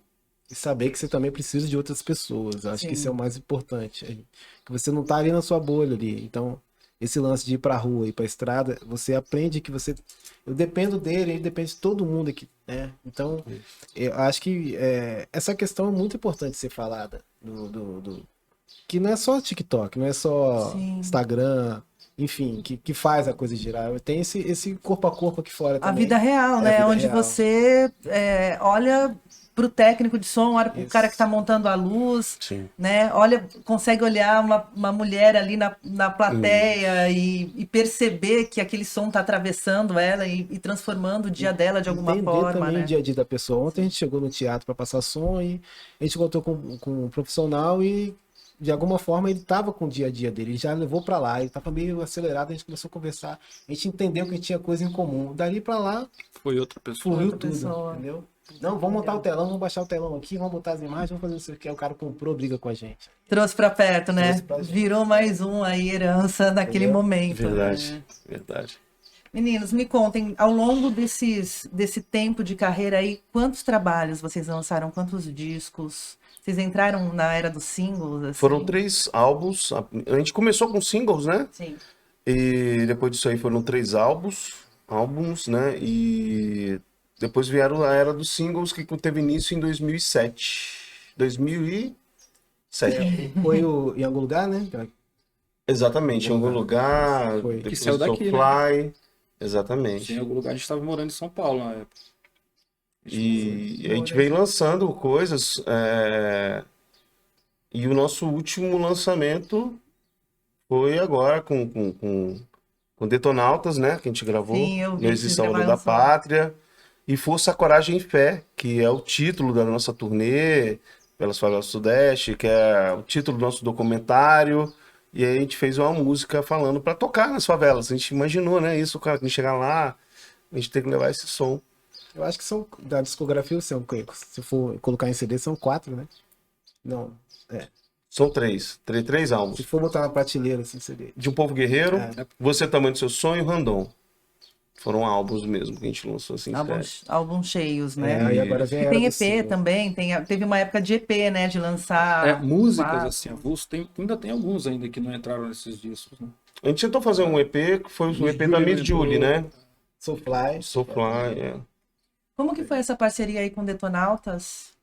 E saber que você também precisa de outras pessoas. Acho que isso é o mais importante. Que você não está ali na sua bolha ali. Então, esse lance de ir pra rua, ir pra estrada, você aprende que eu dependo dele, ele depende de todo mundo aqui, né? Então, eu acho que essa questão é muito importante ser falada. Que não é só TikTok, não é só Instagram, enfim, que faz a coisa girar. Tem esse corpo a corpo aqui fora também. A vida real, né? Onde você olha pro técnico de som, olha pro cara que tá montando a luz, né? Consegue olhar uma mulher ali na plateia e perceber que aquele som tá atravessando ela e transformando o dia dela de alguma forma, também, né? O dia a dia da pessoa. Ontem a gente chegou no teatro para passar som e a gente voltou com um profissional e de alguma forma ele tava com o dia a dia dele, ele já levou para lá, ele tava meio acelerado, a gente começou a conversar, a gente entendeu que tinha coisa em comum. Dali para lá foi outra pessoa. Fluiu tudo, entendeu? Não, vamos montar o telão, vamos baixar o telão aqui, vamos botar as imagens, vamos fazer isso aqui. Aí o cara comprou, briga com a gente. Trouxe pra perto, né? Trouxe pra gente. Virou mais um aí, herança naquele Entendeu? momento. Verdade, né? verdade. Meninos, me contem, ao longo desse tempo de carreira aí, quantos trabalhos vocês lançaram? Quantos discos? Vocês entraram na era dos singles? Assim? Foram 3 álbuns. A gente começou com singles, né? Sim. E depois disso aí foram 3 álbuns, né? E depois vieram a era dos singles, que teve início em 2007. 2007. Foi em algum lugar, né? Exatamente, em algum lugar. Foi. Depois Que saiu daqui, Soulfly. Exatamente. Em algum lugar a gente estava morando em São Paulo na época. E a gente veio lançando coisas. E o nosso último lançamento foi agora com Detonautas, né? Que a gente gravou. Sim, eu vi No que Existe você Salvador da lançou. Pátria. E Força, Coragem e Fé, que é o título da nossa turnê pelas favelas do Sudeste, que é o título do nosso documentário. E aí a gente fez uma música falando para tocar nas favelas. A gente imaginou, né? Isso, cara, quando chegar lá, a gente tem que levar esse som. Eu acho que são, da discografia, se for colocar em CD, são 4, né? Não, São 3 álbuns. se for botar uma prateleira, assim, CD. De Um Povo Guerreiro, É. Você Tamanho do Seu Sonho, Randon. Foram álbuns mesmo que a gente lançou assim. Álbuns cheios, né? Aí agora vem a E era tem do EP single. também, teve uma época de EP, né? De lançar. Músicas quatro. assim, avulso, ainda tem alguns ainda que não entraram nesses discos, né? A gente tentou fazer um EP, que foi o EP da Miss Julie, né? Soulfly. Soulfly, é. Como que foi essa parceria aí com Detonautas?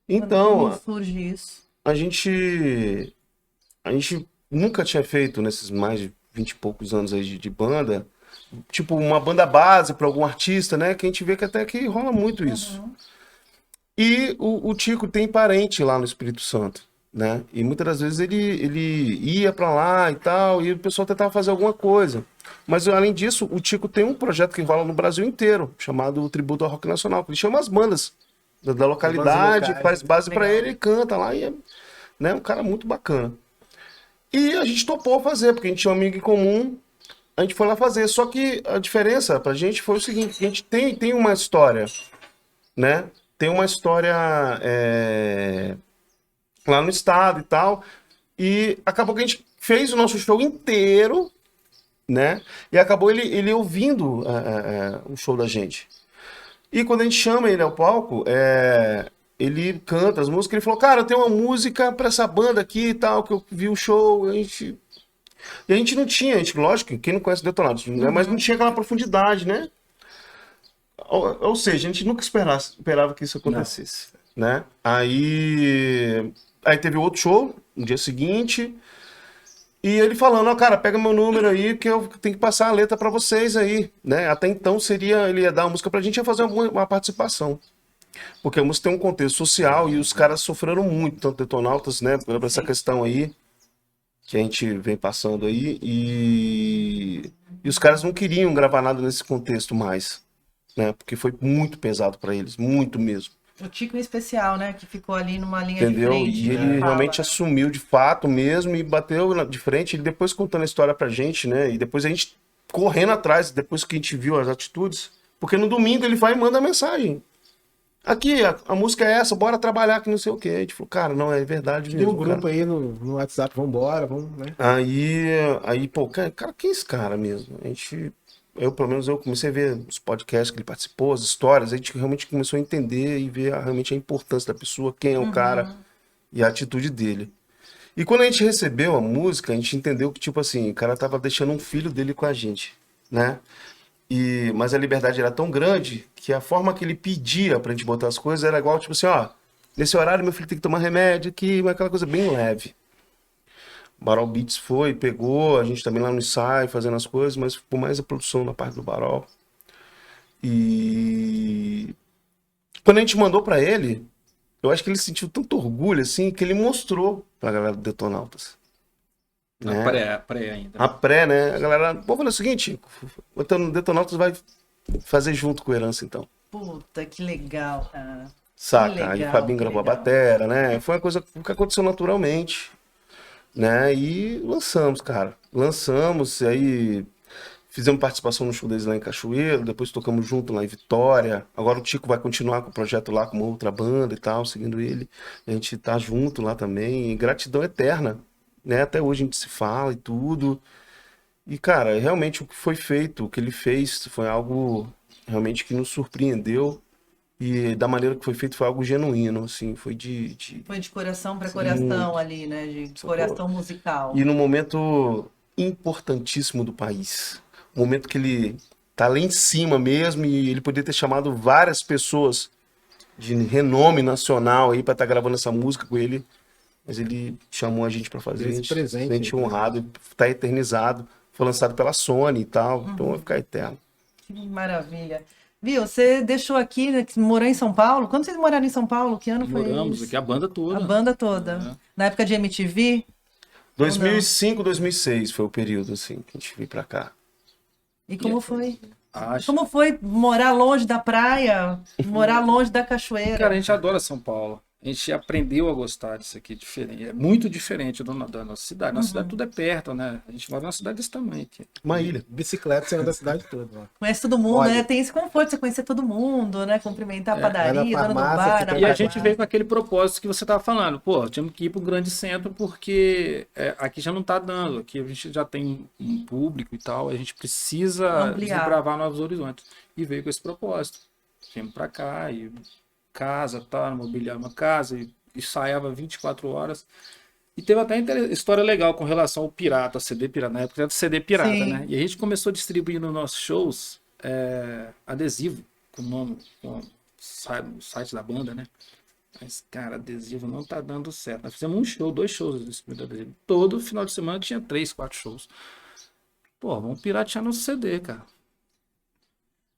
Então, Como surge isso? a gente nunca tinha feito, nesses mais de 20 e poucos anos aí de banda, tipo uma banda base para algum artista, né? Que a gente vê que até que rola muito isso. E o Tico tem parente lá no Espírito Santo, né? E muitas das vezes ele ia para lá e tal, e o pessoal tentava fazer alguma coisa. Mas além disso, o Tico tem um projeto que rola no Brasil inteiro, chamado Tributo ao Rock Nacional, que ele chama as bandas da localidade, locais, faz base para legal. ele e canta lá, e é, né, um cara muito bacana. E a gente topou fazer, porque a gente tinha um amigo em comum, a gente foi lá fazer. Só que a diferença pra gente foi o seguinte, a gente tem uma história, né? Tem uma história lá no estado e tal, e acabou que a gente fez o nosso show inteiro, né? E acabou ele ouvindo o show da gente. E quando a gente chama ele ao palco, ele canta as músicas, ele falou, cara, eu tenho uma música pra essa banda aqui e tal, que eu vi o show, e a gente não tinha, lógico, quem não conhece Detonautas, né? Mas não tinha aquela profundidade, né? Ou seja, a gente nunca esperava que isso acontecesse, né? Aí teve outro show, no dia seguinte, e ele falando, ó, cara, pega meu número aí, que eu tenho que passar a letra pra vocês aí, né? Até então ele ia dar a música pra gente, ia fazer uma participação. Porque a música tem um contexto social e os caras sofreram muito, tanto Detonautas, né? Por essa questão aí, que a gente vem passando aí, e os caras não queriam gravar nada nesse contexto mais, né? Porque foi muito pesado pra eles, muito mesmo. O Tico em especial, né? Que ficou ali numa linha Entendeu? de frente. E ele fala, realmente né? assumiu de fato mesmo e bateu de frente, ele depois contando a história pra gente, né? E depois a gente correndo atrás, depois que a gente viu as atitudes, porque no domingo ele vai e manda mensagem. Aqui, a música é essa, bora trabalhar aqui, não sei o quê. A gente falou, cara, não, é verdade Tem mesmo, um grupo cara. aí no WhatsApp, vambora, vamos, né? Aí, pô, cara, quem é esse cara mesmo? Pelo menos eu comecei a ver os podcasts que ele participou, as histórias, a gente realmente começou a entender e ver realmente a importância da pessoa, quem é o cara e a atitude dele. E quando a gente recebeu a música, a gente entendeu que, tipo assim, o cara tava deixando um filho dele com a gente, né? Mas a liberdade era tão grande que a forma que ele pedia pra gente botar as coisas era igual, tipo assim, ó, nesse horário meu filho tem que tomar remédio aqui, aquela coisa bem leve. Barol Beats pegou, a gente também lá no ensaio, fazendo as coisas, mas ficou mais a produção na parte do Barol. E quando a gente mandou pra ele, eu acho que ele sentiu tanto orgulho, assim, que ele mostrou pra galera do Detonautas. Né? A pré ainda. A pré, né? A galera, pô, falou o seguinte, o Detonautas vai fazer junto com o Herança, então. Puta, que legal, cara. Saca? Que Aí o legal, Fabinho que gravou a legal. batera, né? Foi uma coisa que aconteceu naturalmente, né? E lançamos, cara. Lançamos, aí Fizemos participação no show deles lá em Cachoeiro, depois tocamos junto lá em Vitória. Agora o Tico vai continuar com o projeto lá com uma outra banda e tal, seguindo ele. A gente tá junto lá também. E gratidão eterna, né? Até hoje a gente se fala e tudo. E, cara, realmente o que foi feito, o que ele fez, foi algo realmente que nos surpreendeu. E da maneira que foi feito, foi algo genuíno, assim. Foi Foi de coração para coração ali, né? De coração musical. E no momento importantíssimo do país. Um momento que ele tá lá em cima mesmo e ele poderia ter chamado várias pessoas de renome nacional aí para estar gravando essa música com ele, mas ele chamou a gente para fazer, Esse presente, a gente né? honrado, tá eternizado, foi lançado pela Sony e tal, então vai ficar eterno. Que maravilha. Viu, você deixou aqui, né, que morou em São Paulo? Quando vocês moraram em São Paulo? Que ano foi Moramos isso? aqui, a banda toda. A banda toda. Na época de MTV? 2005, 2006 foi o período assim que a gente veio para cá. E como foi? Acho. Como foi morar longe da praia, morar longe da cachoeira? Cara, a gente adora São Paulo. A gente aprendeu a gostar disso aqui, diferente. É muito diferente da nossa cidade. Nossa cidade tudo é perto, né? A gente mora numa cidade desse tamanho aqui. Uma ilha. Bicicleta você anda a cidade toda. Ó. Conhece todo mundo, Olha. né? Tem esse conforto, você conhecer todo mundo, né? Cumprimentar a vai padaria, na dono do farmácia, bar, que na tem E a Mas- gente veio com aquele propósito que você estava falando. Pô, tínhamos que ir para o grande centro porque aqui já não está dando. Aqui a gente já tem um público e tal. A gente precisa Ampliar. desbravar novos horizontes. E veio com esse propósito. Viemos para cá e casa, tá, mobiliar uma casa e ensaiava 24 horas. E teve até história legal com relação ao pirata, CD pirata. Na época era CD pirata, Sim. né? E a gente começou a distribuir nos nossos shows adesivo com o nome, com o site da banda, né? Mas, cara, adesivo não tá dando certo. Nós fizemos um show, 2 shows desse adesivo. Todo final de semana tinha 3, 4 shows. Pô, vamos piratear nosso CD, cara.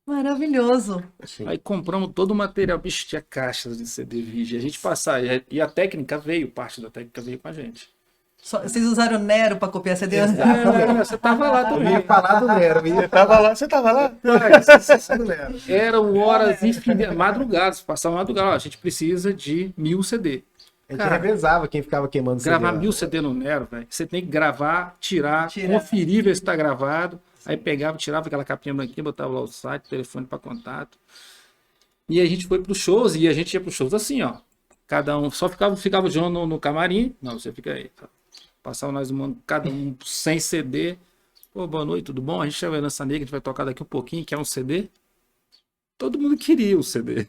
Maravilhoso. Aí compramos todo o material, bicho, tinha caixas de CD virgem. A gente passar, e a técnica veio, parte da técnica veio com a gente. Vocês usaram Nero para copiar CD? Você tava lá Eu ia também. falar do Nero. Você tava lá? Eram horas infinitas, madrugadas, passava madrugada. Ó, a gente precisa de 1000 CD. A gente Cara, revezava quem ficava queimando Gravar CD. 1000 CD no Nero, velho. Você tem que gravar, tirar, Tirar. conferir ver se tá gravado. Aí pegava, tirava aquela capinha branquinha, botava lá o site, telefone para contato. E a gente foi pros shows, e a gente ia pros shows assim, ó. Cada um, só ficava o João no camarim. Não, você fica aí. Tá? Passava nós, cada um sem CD. Pô, boa noite, tudo bom? A gente chama a Herança Negra, a gente vai tocar daqui um pouquinho, quer um CD? Todo mundo queria o CD,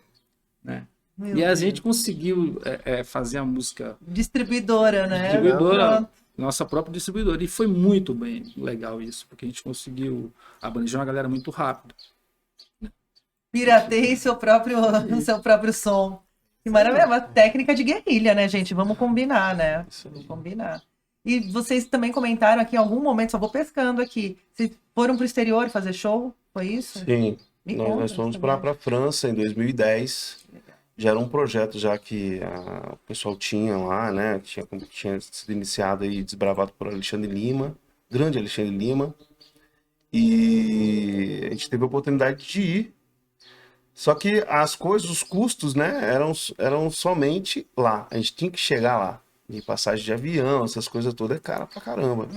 né? Meu E a Deus. gente conseguiu fazer a música Distribuidora, né? distribuidora, Pronto. nossa própria distribuidora. E foi muito bem legal isso, porque a gente conseguiu abranger uma galera muito rápido. Pirateie seu próprio som. Que maravilha, é uma técnica de guerrilha, né, gente? Vamos combinar, né? Vamos combinar. E vocês também comentaram aqui em algum momento, só vou pescando aqui, vocês foram pro exterior fazer show? Foi isso? Sim, Me nós conta fomos essa para história. a França em 2010. Já era um projeto já que o pessoal tinha lá, né? Tinha sido iniciado e desbravado por Alexandre Lima, grande Alexandre Lima. E a gente teve a oportunidade de ir. Só que as coisas, os custos, né, eram somente lá. A gente tinha que chegar lá. E passagem de avião, essas coisas todas é cara pra caramba.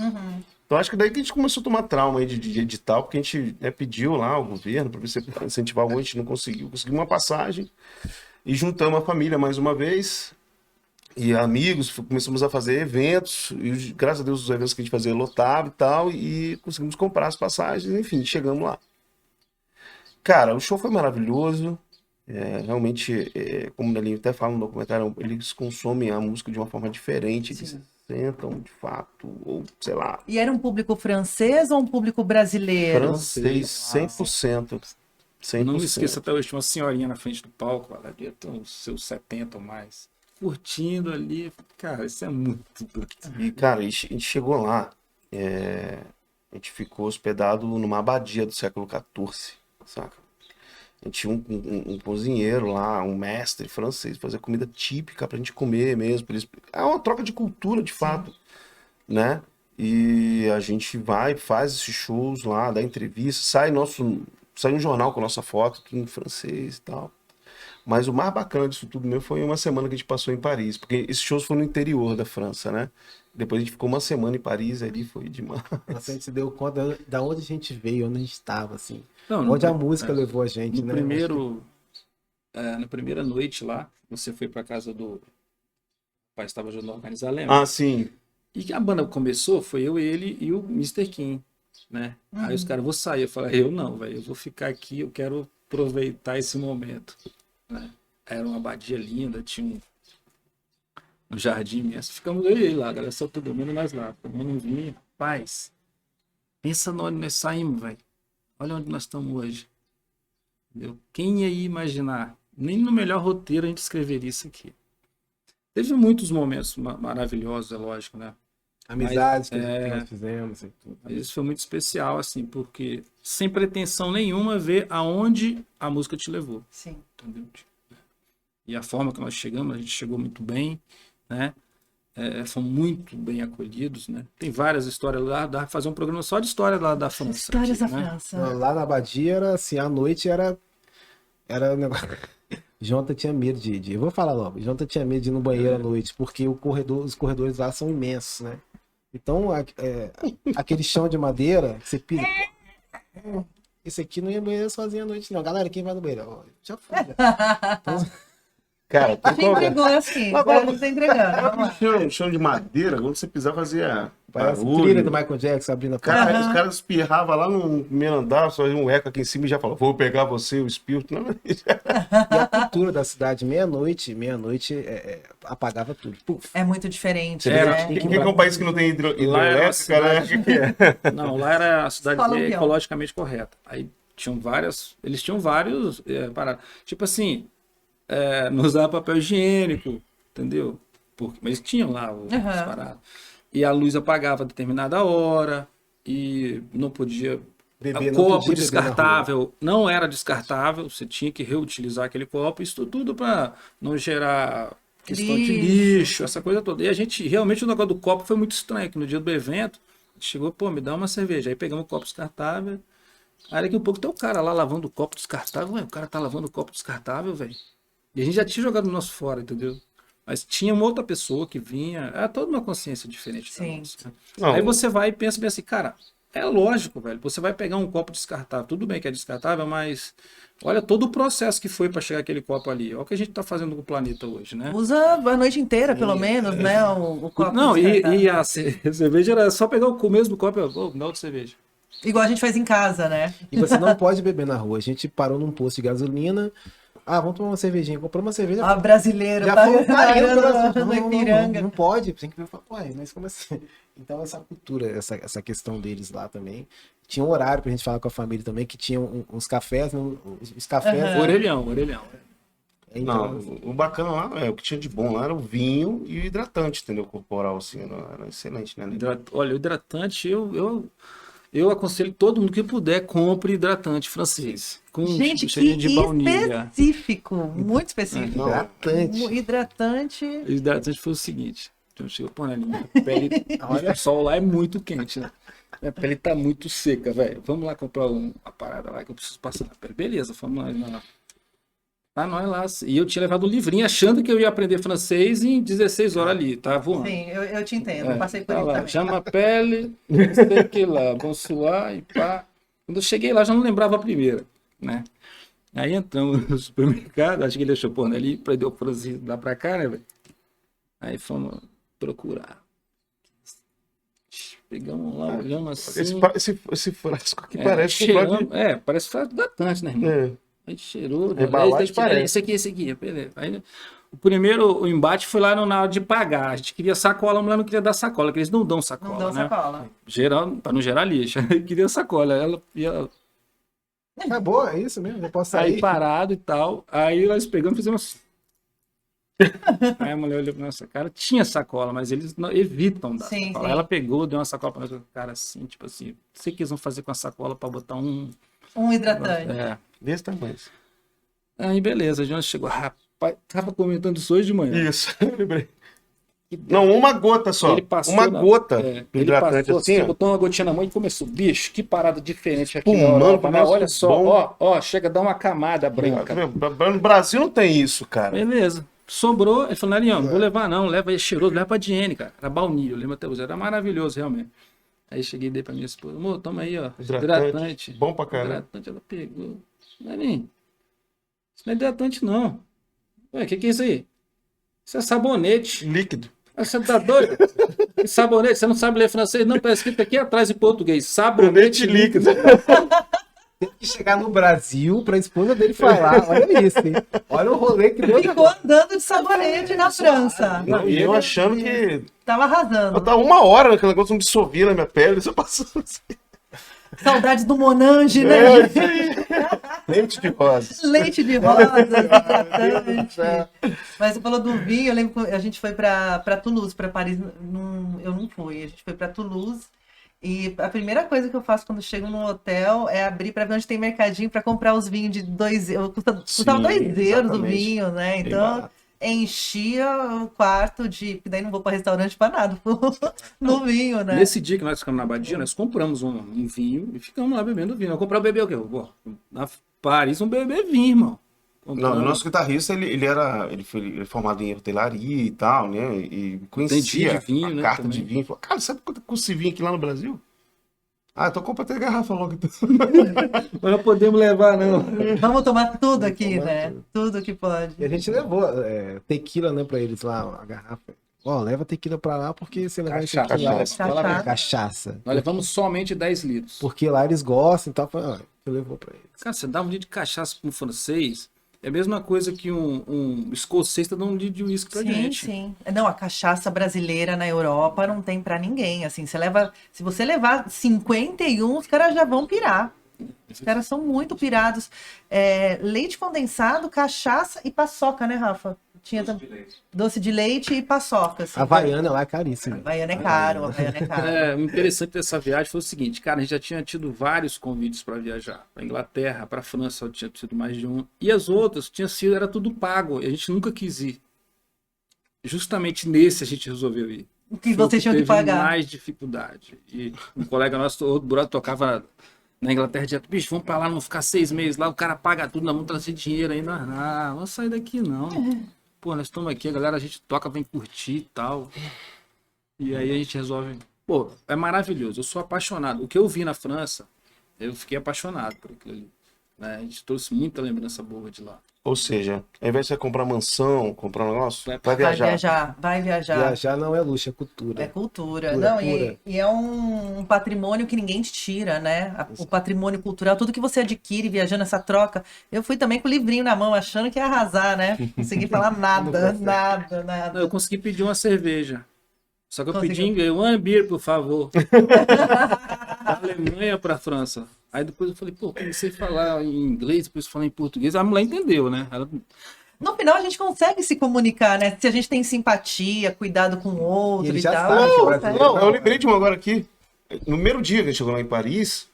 Então acho que daí que a gente começou a tomar trauma aí de edital, porque a gente pediu lá ao governo para ver se incentivar algum, a gente não conseguiu. Conseguimos uma passagem e juntamos a família mais uma vez. E amigos, começamos a fazer eventos, e graças a Deus os eventos que a gente fazia lotavam e tal, e conseguimos comprar as passagens, enfim, chegamos lá. Cara, o show foi maravilhoso. Realmente, como ele até fala no documentário, eles consomem a música de uma forma diferente, eles sentam de fato, ou sei lá, E era um público francês ou um público brasileiro? francês 100%. 100%. Não me esqueça até hoje, tinha uma senhorinha na frente do palco, ela devia ter uns seus 70 ou mais, curtindo ali. Cara, isso é muito doido. E, cara, a gente chegou lá, a gente ficou hospedado numa abadia do século XIV, saca? A gente tinha um cozinheiro lá, um mestre francês, fazer comida típica pra gente comer mesmo. É uma troca de cultura, de fato, né? E a gente vai, faz esses shows lá, dá entrevista, sai um jornal com a nossa foto aqui em francês e tal. Mas o mais bacana disso tudo mesmo foi uma semana que a gente passou em Paris, porque esses shows foram no interior da França, né? Depois a gente ficou uma semana em Paris, ali foi demais. Nossa, a gente se deu conta da onde a gente veio, onde a gente estava, assim. Não, Onde a música levou a gente, no né? primeiro, na primeira noite lá, você foi pra casa do o pai, estava ajudando a organizar, lembra? Ah, sim. E que a banda começou, foi eu, ele e o Mr. Kim, né? Aí os caras, vou sair. Eu falei, eu não, velho, eu vou ficar aqui, eu quero aproveitar esse momento, né? Era uma abadia linda, tinha um jardim imenso. Ficamos eu e ele lá, a galera só todo dormindo, nós lá, tomando um vinho. Paz, pensa onde nós saímos, velho. Olha onde nós estamos hoje. Entendeu? Quem ia imaginar? Nem no melhor roteiro a gente escreveria isso aqui. Teve muitos momentos maravilhosos, é lógico, né? Amizades que nós fizemos e tudo. Mas isso foi muito especial, assim, porque sem pretensão nenhuma ver aonde a música te levou. Sim. Entendeu? E a forma que nós chegamos, a gente chegou muito bem, né? Fomos muito bem acolhidos, né? Tem várias histórias lá, dá pra fazer um programa só de história lá da França. Histórias aqui, da né? França. Lá na Abadia era assim, à noite era um negócio. Jonathan tinha medo de ir. Eu vou falar logo. Jonathan tinha medo de ir no banheiro à noite, porque os corredores lá são imensos, né? Então, aquele chão de madeira, você pisa. Esse aqui não ia no banheiro sozinho à noite, não. Galera, quem vai no banheiro? Ó, já foi. Então, Cara, Quem entregou assim? Agora você entregando. Vamos lá. chão de madeira, quando você pisar fazia parece barulho. trilha do Michael Jackson abrindo a porta. Cara, os caras espirravam lá no primeiro andar, só um eco aqui em cima e já falou, vou pegar você, o espírito. Não, E a cultura da cidade, meia-noite, apagava tudo. Puf. É muito diferente, Você vê, né? que é um país que não tem Lá era uma hidrelétrica, né? cidade- O que é? Não, lá era a cidade Fala o peão. ecologicamente correta. Aí eles tinham vários paradas. Tipo assim, não usava papel higiênico, entendeu? Mas tinham lá as Aham. paradas. E a luz apagava a determinada hora, e não podia. Bebê O não copo podia beber na rua. descartável não era descartável, você tinha que reutilizar aquele copo, isso tudo para não gerar questão de lixo, essa coisa toda. E a gente, realmente, o negócio do copo foi muito estranho, que no dia do evento, a gente chegou, pô, me dá uma cerveja. Aí pegamos o copo descartável, aí daqui a pouco tem o cara lá lavando o copo descartável, ué, o cara tá lavando o copo descartável, velho. E a gente já tinha jogado o nosso fora, entendeu? Mas tinha uma outra pessoa que vinha, era toda uma consciência diferente da Sim. nossa. Não, Aí você vai e pensa bem assim, cara, é lógico, velho. Você vai pegar um copo descartável, tudo bem que é descartável, mas olha todo o processo que foi para chegar aquele copo ali. Olha o que a gente tá fazendo com o planeta hoje, né? Usa a noite inteira, pelo menos, né? O copo Não, descartável. e a cerveja era só pegar o mesmo copo e me dá outra cerveja. Igual a gente faz em casa, né? E você não pode beber na rua. A gente parou num posto de gasolina. Ah, vamos tomar uma cervejinha. Comprou uma cerveja. A brasileira Já tá foi 40 no Ipiranga. não pode, tem que ver. Ué, mas como assim? Então, essa cultura, essa questão deles lá também. Tinha um horário pra gente falar com a família também, que tinha uns cafés, os cafés. Aham. Orelhão. Então, não, o bacana lá, o que tinha de bom lá era o vinho e o hidratante, entendeu? Corporal, assim, era excelente, né? Olha, o hidratante, eu aconselho todo mundo que puder, compre hidratante francês. Com Gente, cheirinho que de baunilha. específico, muito específico. Não, hidratante. Hidratante. O hidratante foi o seguinte. Então chegou, pô, né, minha pele, o sol lá é muito quente, né? Minha pele tá muito seca, velho. Vamos lá comprar uma parada lá que eu preciso passar na pele. Beleza, vamos lá. Tá, nós lá. E eu tinha levado um livrinho achando que eu ia aprender francês em 16 horas ali, tá voando. Sim, eu te entendo, eu passei por Tá isso lá, também. chama a pele, não sei o que lá, bonsoir e pá. Quando eu cheguei lá, já não lembrava a primeira, né? Aí entramos no supermercado, acho que ele achou, pô, né, ali prendeu o francês lá pra cá, né, velho? Aí fomos procurar. Pegamos lá, olhamos assim. Esse frasco aqui parece que cheiramos, parece frasco hidratante, né, irmão? É. Aí cheirou, A embalagem esse parece. aqui, beleza. Aí, o embate foi lá na hora de pagar. A gente queria sacola, a mulher não queria dar sacola, porque eles não dão sacola, Não dão né? sacola. Para não gerar lixo. Aí queria sacola. Ela ia acabou, é isso mesmo. Eu posso aí sair. parado e tal. Aí nós pegamos e fizemos. Aí a mulher olhou pra nossa cara, tinha sacola, mas eles evitam dar Sim, sacola. sim. Ela pegou, deu uma sacola pra nossa cara assim, tipo assim, não sei o que eles vão fazer com a sacola pra botar um. Um hidratante. Desse tamanho. Aí beleza, a gente chegou, rapaz, tava comentando isso hoje de manhã. Isso, eu lembrei. Não, uma gota só. Ele passou Uma na- gota É, do ele hidratante passou, assim, ó. botou uma gotinha na mão e começou. Bicho, que parada diferente aqui na Espumando, Europa, né? negócio Olha só, bom. ó, chega a dar uma camada branca. No Brasil não tem isso, cara. Beleza. Sobrou, ele falou, Narião, não vou levar não, leva aí cheiroso, leva pra Diene, cara. Era baunilha, eu lembro até hoje, era maravilhoso, realmente. Aí cheguei e dei pra minha esposa, amor, toma aí, ó, hidratante. Bom pra caramba. Hidratante, ela pegou. Narinho, isso não é hidratante não. Ué, o que é isso aí? Isso é sabonete. Líquido. Ah, você tá doido? Que sabonete? Você não sabe ler francês? Não, tá escrito aqui atrás em português. Sabonete líquido. Teve que chegar no Brasil pra esposa dele falar. Olha isso, hein? Olha o rolê que deu. Ficou andando de sabonete na França. E eu achando que. Tava arrasando. Eu tava uma hora naquele negócio, não dissolvia na minha pele, só passando assim. Saudades do Monange, né? É, isso aí. Leite de rosas. Leite de rosas, hidratante. Mas você falou do vinho, eu lembro que a gente foi pra Toulouse, pra Paris, eu não fui. A gente foi pra Toulouse e a primeira coisa que eu faço quando chego no hotel é abrir pra ver onde tem mercadinho pra comprar os vinhos de 2 euros. Custava 2 euros o exatamente. vinho, né? Bem Então barato. enchia o quarto de. Porque daí não vou pra restaurante pra nada, no vinho, né? Nesse dia que nós ficamos na Abadia, nós compramos um vinho e ficamos lá bebendo vinho. Eu comprei o bebê o quê? Pô, na Paris, um bebê vinho, irmão. Não, o Compramos. nosso guitarrista, ele foi formado em hotelaria e tal, né? E conhecia Entendia de vinho, a né, carta também. de vinho. Falou, cara, sabe quanto custa esse vinho aqui lá no Brasil? Ah, então compra até garrafa logo. Então. Mas não podemos levar, não. Vamos tomar tudo aqui, tomar né? Tudo que pode. E a gente levou tequila, né, pra eles lá, a garrafa. Ó, leva tequila pra lá porque você levar esse aqui lá. Cachaça. Cachaça. Nós levamos somente 10 litros. Porque lá eles gostam e tal. Ó, você levou pra eles. Cara, você dá um litro de cachaça para um francês, é a mesma coisa que um escocês tá dando um litro de uísque pra Sim, gente. sim. Não, a cachaça brasileira na Europa não tem pra ninguém. Assim, se você levar 51, os caras já vão pirar. Os caras são muito pirados. Leite condensado, cachaça e paçoca, né, Rafa? Tinha doce de leite e paçoca. Assim. A Havaiana lá é caríssima. Havaiana é caro, Havaiana é caro. O interessante dessa viagem foi o seguinte, cara, a gente já tinha tido vários convites para viajar. Para Inglaterra, para França, tinha tido mais de um. E as outras era tudo pago. E a gente nunca quis ir. Justamente nesse a gente resolveu ir. O que Foi o vocês tinham que teve pagar. mais dificuldade. E um colega nosso, outro brother, tocava na Inglaterra direto. Bicho, vamos pra lá, vamos ficar 6 meses lá, o cara paga tudo, nós vamos trazer dinheiro ainda. Ah, vamos sair daqui não. Pô, nós estamos aqui, a galera, a gente toca, vem curtir e tal. E aí a gente resolve. Pô, é maravilhoso, eu sou apaixonado. O que eu vi na França, eu fiquei apaixonado por aquilo ali. Né? A gente trouxe muita lembrança boa de lá. Ou seja, ao invés de você comprar mansão, comprar um negócio, vai Vai viajar. viajar, vai viajar. Viajar não é luxo, é cultura. É cultura. Cultura Não, pura. e é um patrimônio que ninguém te tira, né? O patrimônio cultural, tudo que você adquire viajando essa troca. Eu fui também com o livrinho na mão, achando que ia arrasar, né? Não consegui falar nada, nada, nada. Não, eu consegui pedir uma cerveja. Só que eu Conseguiu. pedi em inglês, one beer, por favor. Da Alemanha pra França. Aí depois eu falei, pô, comecei a falar em inglês, depois falei em português. A mulher entendeu, né? Ela, No final a gente consegue se comunicar, né? Se a gente tem simpatia, cuidado com o outro E ele e já tal. sabe que o consegue. brasileiro- Não, eu lembrei de uma agora aqui. No primeiro dia que a gente chegou lá em Paris,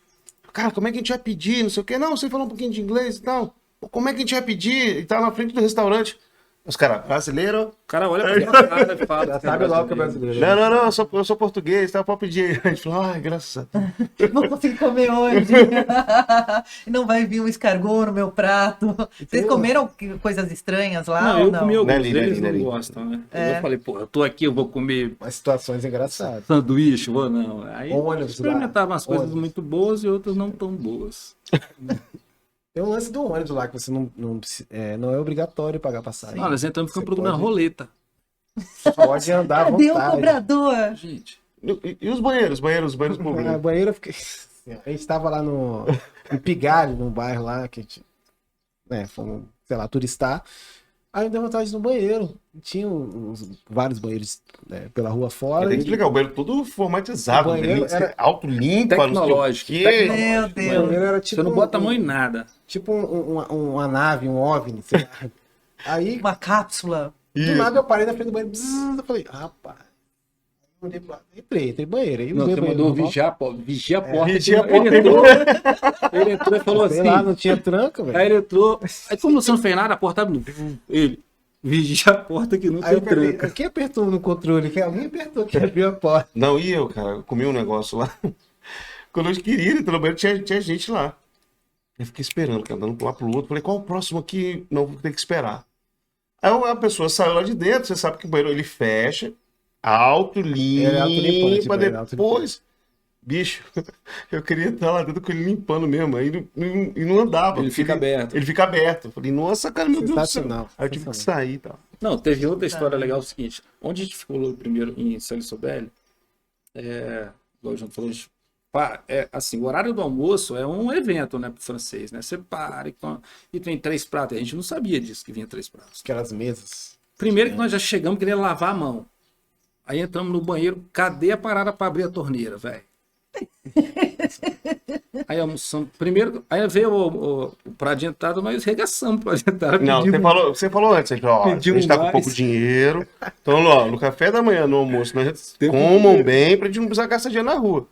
cara, como é que a gente vai pedir? Não sei o quê. Não, você falou um pouquinho de inglês e tal. Pô, como é que a gente vai pedir? E tá na frente do restaurante. Os caras, brasileiro? o cara olha pra minha cara e fala. Já sabe logo que é brasileiro. Não, eu sou português, tá? Pode pedir. A gente falou, ai, graças a Deus. Não consigo comer hoje. E não vai vir um escargot no meu prato. Vocês comeram coisas estranhas lá Não, ou eu não? comi alguns, Nelly, eles Nelly. não gostam, né? Eu falei, pô, eu tô aqui, eu vou comer Umas situações engraçadas. sanduíche, vou não. Aí Ônibus experimentava lá, umas coisas ônibus. muito boas e outras não tão boas. Tem um lance do ônibus lá que você não é obrigatório pagar passagem. Não, nós entramos e ficamos Você procurando pode- roleta. Pode andar à Cadê o vontade. cobrador? Gente, E os banheiros? Banheiros A públicos. banheira fica. A gente tava lá em Pigalle, num bairro lá, que a gente, fomos, sei lá, turistar. Aí eu dei vontade de ir no banheiro. Tinha vários banheiros pela rua fora. Tem que e explicar, o banheiro todo formatizado. O banheiro Tem que ser era- alto, limpo, Tecnológico. não sei o quê. Meu o Deus. banheiro era tipo. você não bota a mão em nada. Tipo uma nave, um OVNI, sei lá. Aí, Uma cápsula. do nada eu parei na frente do banheiro. Bzzz, eu falei, rapaz. Eu olhei pro lado, entrei banheiro. Aí Não, usei você o banheiro mandou normal. vigiar a porta. Vigia a Ele entrou e falou Sei assim. lá, não tinha tranca, velho. Aí ele entrou. Aí como você não fez nada, a porta abriu. Ele. vigia a porta que não Aí tem eu falei, tranca. quem apertou no controle? Alguém apertou que abriu a porta. Não, e eu, cara, eu comi um negócio lá. Quando eu queria ir no banheiro, tinha gente lá. Eu fiquei esperando, cara, andando pro lado pro outro. Falei, qual o próximo aqui? Não, vou ter que esperar. Aí a pessoa saiu lá de dentro, você sabe que o banheiro ele fecha, Era autolimpante, limpa, banheiro, autolimpante. depois. Bicho, eu queria estar lá dentro com ele limpando mesmo. Aí e não andava. Ele porque fica aberto. Ele fica aberto. Eu falei, nossa, cara, meu Deus do céu. Sensacional, Aí eu tive que sensacional. sair e tal. Não, teve outra história legal, é o seguinte, onde a gente ficou primeiro em São Sobel, igual o João falou, assim, o horário do almoço é um evento, né, pro francês, né, você para e tem 3 pratos, a gente não sabia disso, que vinha 3 pratos. Aquelas mesas. Primeiro que nós já chegamos querendo lavar a mão, aí entramos no banheiro, cadê a parada para abrir a torneira, velho? Aí almoçamos, primeiro, aí veio o prato de entrada, nós regaçamos o prato de entrada. Não, você falou antes, você falou, ó, a Pedimos gente tá com mais. pouco dinheiro. Então, ó, no café da manhã, no almoço, nós Tempo comam inteiro. bem pra gente não precisar gastar dinheiro na rua.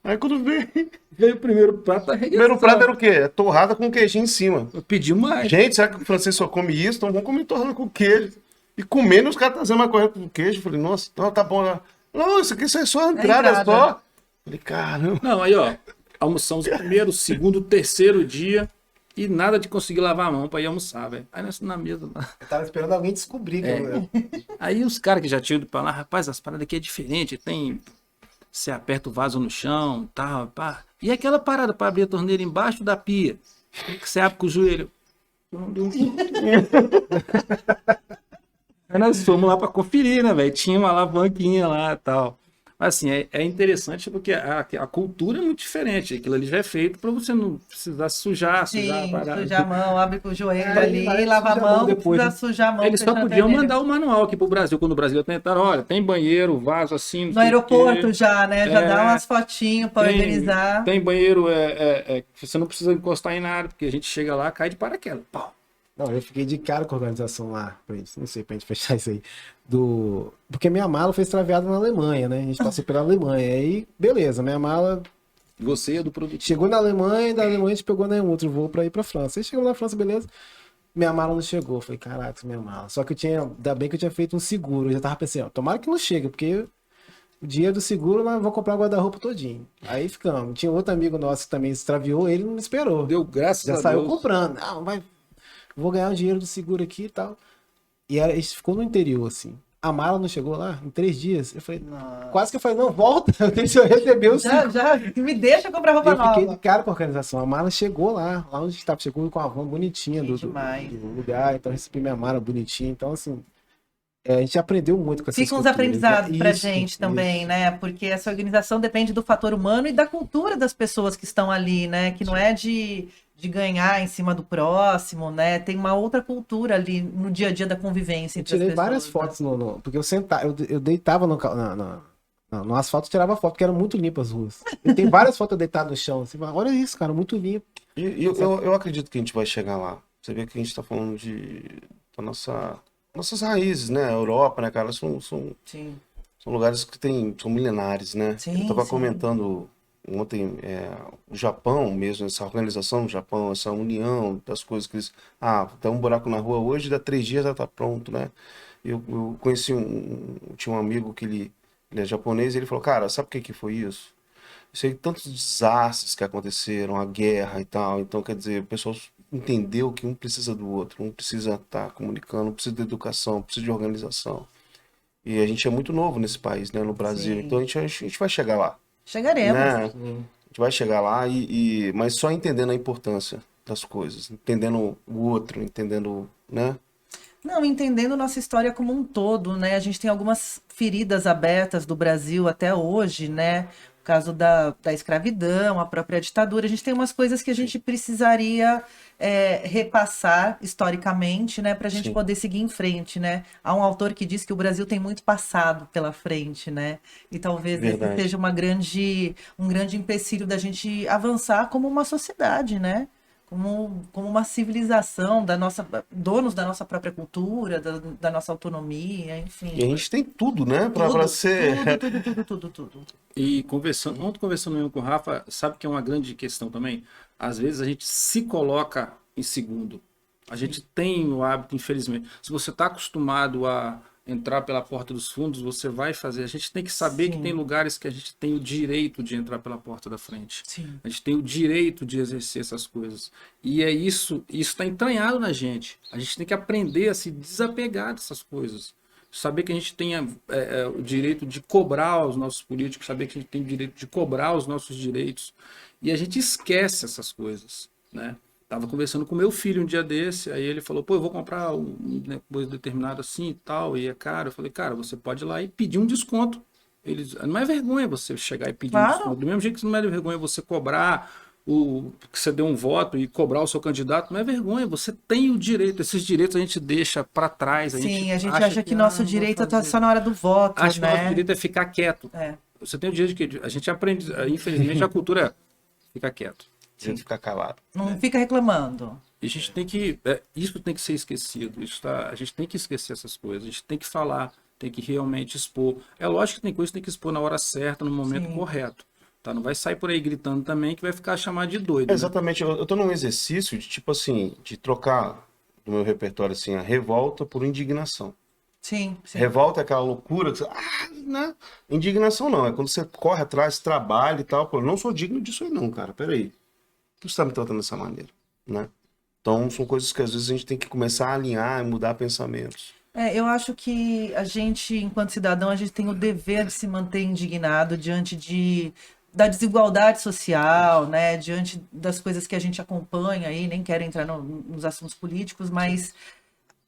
Aí quando Veio o primeiro prato, o primeiro prato era o quê? É torrada com queijinho em cima. Eu pedi mais. Gente, será que o francês só come isso? Então vamos comer torrada com queijo. E comendo, os caras trazendo uma corrida com queijo. Eu falei, nossa, não, tá bom. Não, isso aqui é só a entrada, entrada. só. Falei, caramba. Não, aí ó, almoçamos o primeiro, o segundo, o terceiro dia e nada de conseguir lavar a mão pra ir almoçar, velho. Aí nós na mesa lá. Eu tava esperando alguém descobrir. Aí os caras que já tinham ido pra lá, rapaz, as paradas aqui é diferente, tem... Você aperta o vaso no chão, tal, pá. E aquela parada pra abrir a torneira embaixo da pia, que você abre com o joelho. Aí nós fomos lá pra conferir, né, velho? Tinha uma alavanquinha lá e tal. Mas assim, é interessante porque a cultura é muito diferente. Aquilo ali já é feito pra você não precisar sujar a Sim, parada. sujar a mão, abre com o joelho É, ali, vai lava a sujar a mão mão, depois, precisa né? sujar a mão. Eles só fechar a podiam torneira. mandar o manual aqui pro Brasil, quando o Brasil tentar, olha, tem banheiro, vaso assim. não No sei o aeroporto quê. já, né? Já É, dá umas fotinhos para Tem- organizar. Tem banheiro, você não precisa encostar em nada, porque a gente chega lá, cai de paraquedas. Pau. Não, eu fiquei de cara com a organização lá, pra gente, não sei, pra gente fechar isso aí. Porque minha mala foi extraviada na Alemanha, né? A gente passou pela Alemanha. Aí, beleza, minha mala Você é do produto. chegou na Alemanha, e da Alemanha a gente pegou, né, um outro voo pra ir pra França. Aí chegou na França, beleza. Minha mala não chegou. Eu falei, caraca, minha mala. Só que ainda bem que eu tinha feito um seguro. Eu já tava pensando, ó, tomara que não chegue, porque o dinheiro do seguro, nós vamos comprar o guarda-roupa todinho. Aí ficamos. Tinha outro amigo nosso que também extraviou, ele não me esperou. Deu graças Já a saiu Deus. comprando. Não, vou ganhar o dinheiro do seguro aqui e tal. E a gente ficou no interior, assim. A mala não chegou lá em 3 dias. Eu falei, quase que eu falei, não, volta, deixa eu receber o seguro. Já me deixa comprar roupa Eu fiquei nova. de cara com a organização. A mala chegou lá onde a gente estava, chegou com a van bonitinha do demais. lugar. Então eu recebi minha mala bonitinha. Então, assim, a gente aprendeu muito com essas Ficam uns culturas, aprendizados né? pra Isso, gente também, isso. né? Porque essa organização depende do fator humano e da cultura das pessoas que estão ali, né? Que não é de ganhar em cima do próximo, né? Tem uma outra cultura ali no dia a dia da convivência Eu entre as tirei pessoas. várias né? fotos porque eu deitava no asfalto e tirava foto, porque eram muito limpas as ruas. E tem várias fotos deitadas no chão. Assim, olha isso, cara, muito limpo. E eu acredito que a gente vai chegar lá. Você vê que a gente tá falando da nossas raízes, né? A Europa, né, cara? São Sim. lugares que são milenares, né? Sim, Eu tava sim. comentando ontem, o Japão mesmo, essa organização do Japão, essa união das coisas que eles... tem um buraco na rua hoje, dá 3 dias já tá pronto, né? Eu conheci tinha um amigo que ele é japonês, e ele falou, cara, sabe o que foi isso? Isso aí, tantos desastres que aconteceram, a guerra e tal, então quer dizer, o pessoal entendeu que um precisa do outro, um precisa estar comunicando, um precisa de educação, precisa de organização. E a gente é muito novo nesse país, né, no Brasil, Sim. então a gente vai chegar lá, Chegaremos. né? A gente vai chegar lá, mas só entendendo a importância das coisas, entendendo o outro, entendendo, né? Não, entendendo nossa história como um todo, né? A gente tem algumas feridas abertas do Brasil até hoje, né? O caso da escravidão, a própria ditadura. A gente tem umas coisas que a gente precisaria repassar historicamente, né? Para a gente Sim. poder seguir em frente, né? Há um autor que diz que o Brasil tem muito passado pela frente, né? E talvez esse Verdade. seja um grande empecilho da gente avançar como uma sociedade, né? Como uma civilização donos da nossa própria cultura, da nossa autonomia, enfim. E a gente tem tudo, né, pra Tudo, ser... tudo. E ontem conversando mesmo com o Rafa, sabe que é uma grande questão também? Às vezes a gente se coloca em segundo. A gente tem o hábito, infelizmente. Se você está acostumado a entrar pela porta dos fundos, você vai fazer. A gente tem que saber Sim. que tem lugares que a gente tem o direito de entrar pela porta da frente. Sim. A gente tem o direito de exercer essas coisas. E é isso está entranhado na gente. A gente tem que aprender a se desapegar dessas coisas. Saber que a gente tem o direito de cobrar os nossos políticos, saber que a gente tem o direito de cobrar os nossos direitos. E a gente esquece essas coisas, né? Tava conversando com meu filho um dia desse, aí ele falou, pô, eu vou comprar coisa determinada assim e tal, e é caro. Eu falei, cara, você pode ir lá e pedir um desconto. Não é vergonha você chegar e pedir um Claro. desconto. Do mesmo jeito que não é vergonha você cobrar que você deu um voto e cobrar o seu candidato, não é vergonha, você tem o direito. Esses direitos a gente deixa para trás. Sim, a gente acha que nosso direito tá só na hora do voto, acho que o nosso né? direito é ficar quieto. É. Você tem o direito de que a gente aprende, infelizmente a cultura é ficar quieto. A gente ficar calado. Não fica reclamando. E a gente tem que. Isso tem que ser esquecido. A gente tem que esquecer essas coisas. A gente tem que falar, tem que realmente expor. É lógico que tem coisa que tem que expor na hora certa, no momento Sim. correto. Tá? Não vai sair por aí gritando também que vai ficar chamado de doido. Né? Exatamente, eu tô num exercício de tipo assim, de trocar do meu repertório assim, a revolta por indignação. Sim, sim. Revolta é aquela loucura que você, né? Indignação não, é quando você corre atrás, trabalha e tal, pô, eu não sou digno disso aí não, cara, peraí. Por que você tá me tratando dessa maneira, né? Então são coisas que às vezes a gente tem que começar a alinhar e mudar pensamentos. Eu acho que a gente, enquanto cidadão, a gente tem o dever de se manter indignado diante da desigualdade social, né? Diante das coisas que a gente acompanha aí, nem quero entrar nos assuntos políticos, mas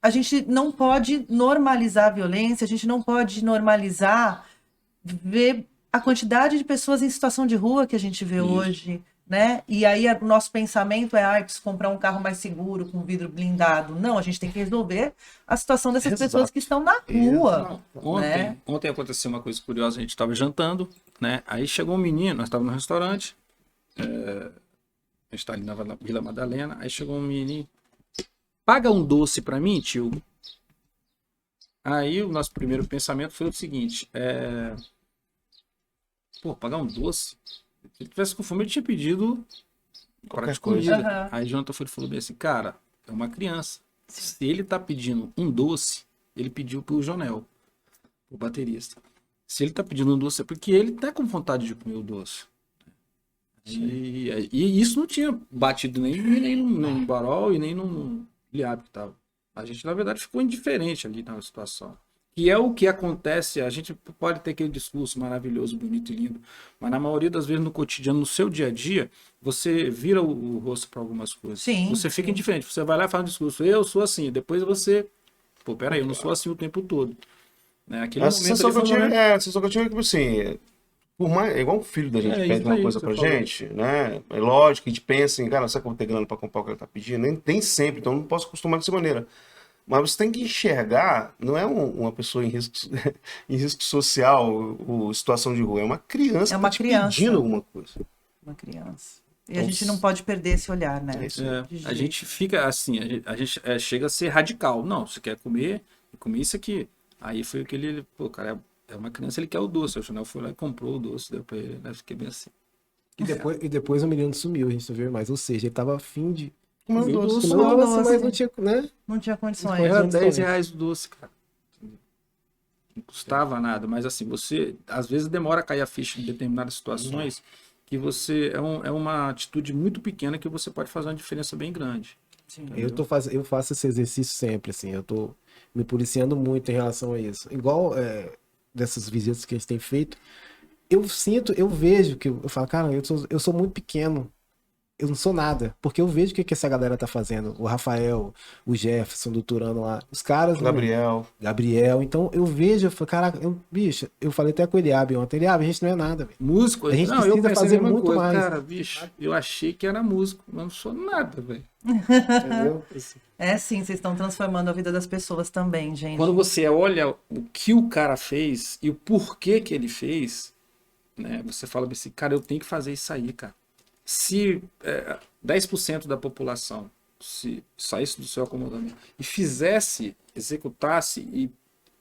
a gente não pode normalizar a violência, a gente não pode normalizar ver a quantidade de pessoas em situação de rua que a gente vê hoje, né? E aí o nosso pensamento é, preciso comprar um carro mais seguro, com vidro blindado. Não, a gente tem que resolver a situação dessas Exato. pessoas que estão na rua. Ontem aconteceu uma coisa curiosa, a gente estava jantando, né? Aí chegou um menino, nós estávamos no restaurante, a gente está ali na Vila Madalena, aí chegou um menino, paga um doce para mim, tio. Aí o nosso primeiro pensamento foi o seguinte, pagar um doce? Se ele tivesse com fome, ele tinha pedido Qualquer de comida. coisa. Aí Jonathan falou bem assim, cara, é uma criança. Se ele tá pedindo um doce, ele pediu pro Jonel, o baterista. Se ele tá pedindo um doce, é porque ele tá com vontade de comer o doce. E isso não tinha batido nem no Barol e nem no Liab que tava. A gente, na verdade, ficou indiferente ali na situação. Que é o que acontece, a gente pode ter aquele discurso maravilhoso, bonito e lindo, mas na maioria das vezes no cotidiano, no seu dia a dia, você vira o rosto para algumas coisas. Sim, você fica sim. indiferente, você vai lá e faz um discurso, eu sou assim, depois você, peraí, eu não sou assim o tempo todo. Né? Aquele A momento sensação ali que eu foi um tive, momento- a sensação que eu tive é que, assim, por mais, é igual um filho da gente É, pede isso uma aí coisa que pra você falou. gente, né? É lógico que a gente pensa em, cara, será que eu vou ter grana pra comprar o que ele tá pedindo? Nem sempre, então eu não posso acostumar dessa maneira. Mas você tem que enxergar, não é uma pessoa em risco, em risco social, ou situação de rua, é uma criança É uma que tá te criança. pedindo alguma coisa. Uma criança. E a Então, gente não pode perder esse olhar, né? É isso. De a jeito. gente fica assim, a gente chega a ser radical. Não, você quer comer isso aqui. Aí foi aquele, cara, é uma criança, ele quer o doce. O Chanel foi lá e comprou o doce, deu pra ele, né? Fiquei bem assim. E depois o menino sumiu, a gente não viu mais. Ou seja, ele tava afim de Comer um comer doce. comer um Só doce, doce. mas não tinha, né? Não tinha condições. Foi Era condições. R$10 o doce, cara. Não custava nada, mas assim, você às vezes demora a cair a ficha em determinadas situações que você é uma atitude muito pequena que você pode fazer uma diferença bem grande. Sim. Eu faço esse exercício sempre, assim, eu tô me policiando muito em relação a isso. Igual dessas visitas que a gente tem feito, eu vejo que eu falo, cara, eu sou muito pequeno, eu não sou nada, porque eu vejo o que essa galera tá fazendo, o Rafael, o Jefferson do Turano lá, os caras, Gabriel, então eu vejo, eu falo, caraca, bicho, eu falei até com o Eliabe ontem, Eliabe, a gente não é nada, velho. Músico, A gente não, precisa eu pensei fazer a mesma muito coisa. mais. Cara, bicho, eu achei que era músico, mas não sou nada, velho. Entendeu? É sim, vocês estão transformando a vida das pessoas também, gente. Quando você olha o que o cara fez e o porquê que ele fez, né, você fala assim, cara, eu tenho que fazer isso aí, cara. Se 10% da população se saísse do seu acomodamento e fizesse, executasse e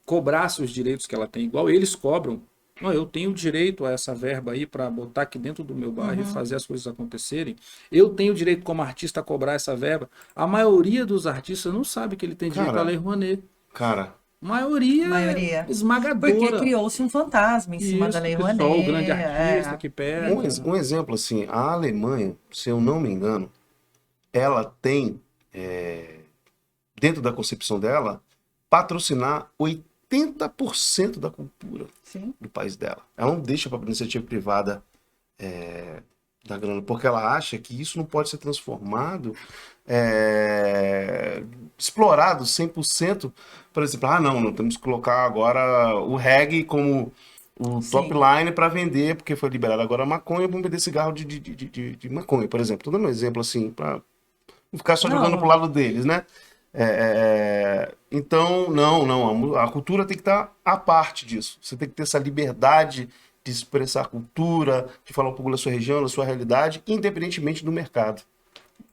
cobrasse os direitos que ela tem, igual eles cobram, Não, eu tenho direito a essa verba aí para botar aqui dentro do meu bairro e Uhum. fazer as coisas acontecerem. Eu tenho direito como artista a cobrar essa verba. A maioria dos artistas não sabe que ele tem direito à Cara, Lei Rouanet. cara, Maioria Maioria. Porque esmagadora. criou-se um fantasma em cima da Isso, Lei que só o grande Rouanet. artista que pega. um exemplo assim, a Alemanha, se eu não me engano, ela tem, dentro da concepção dela, patrocinar 80% da cultura Sim. do país dela. Ela não deixa para a iniciativa privada da grana, porque ela acha que isso não pode ser transformado, explorado 100%. Por exemplo, não temos que colocar agora o reggae como o top Sim. line para vender, porque foi liberado agora a maconha, vamos vender cigarro de maconha, por exemplo. Estou dando um exemplo assim, para não ficar só Não, jogando pro lado deles, né? Então, não, a cultura tem que estar à parte disso. Você tem que ter essa liberdade de expressar a cultura, de falar um pouco da sua região, da sua realidade, independentemente do mercado.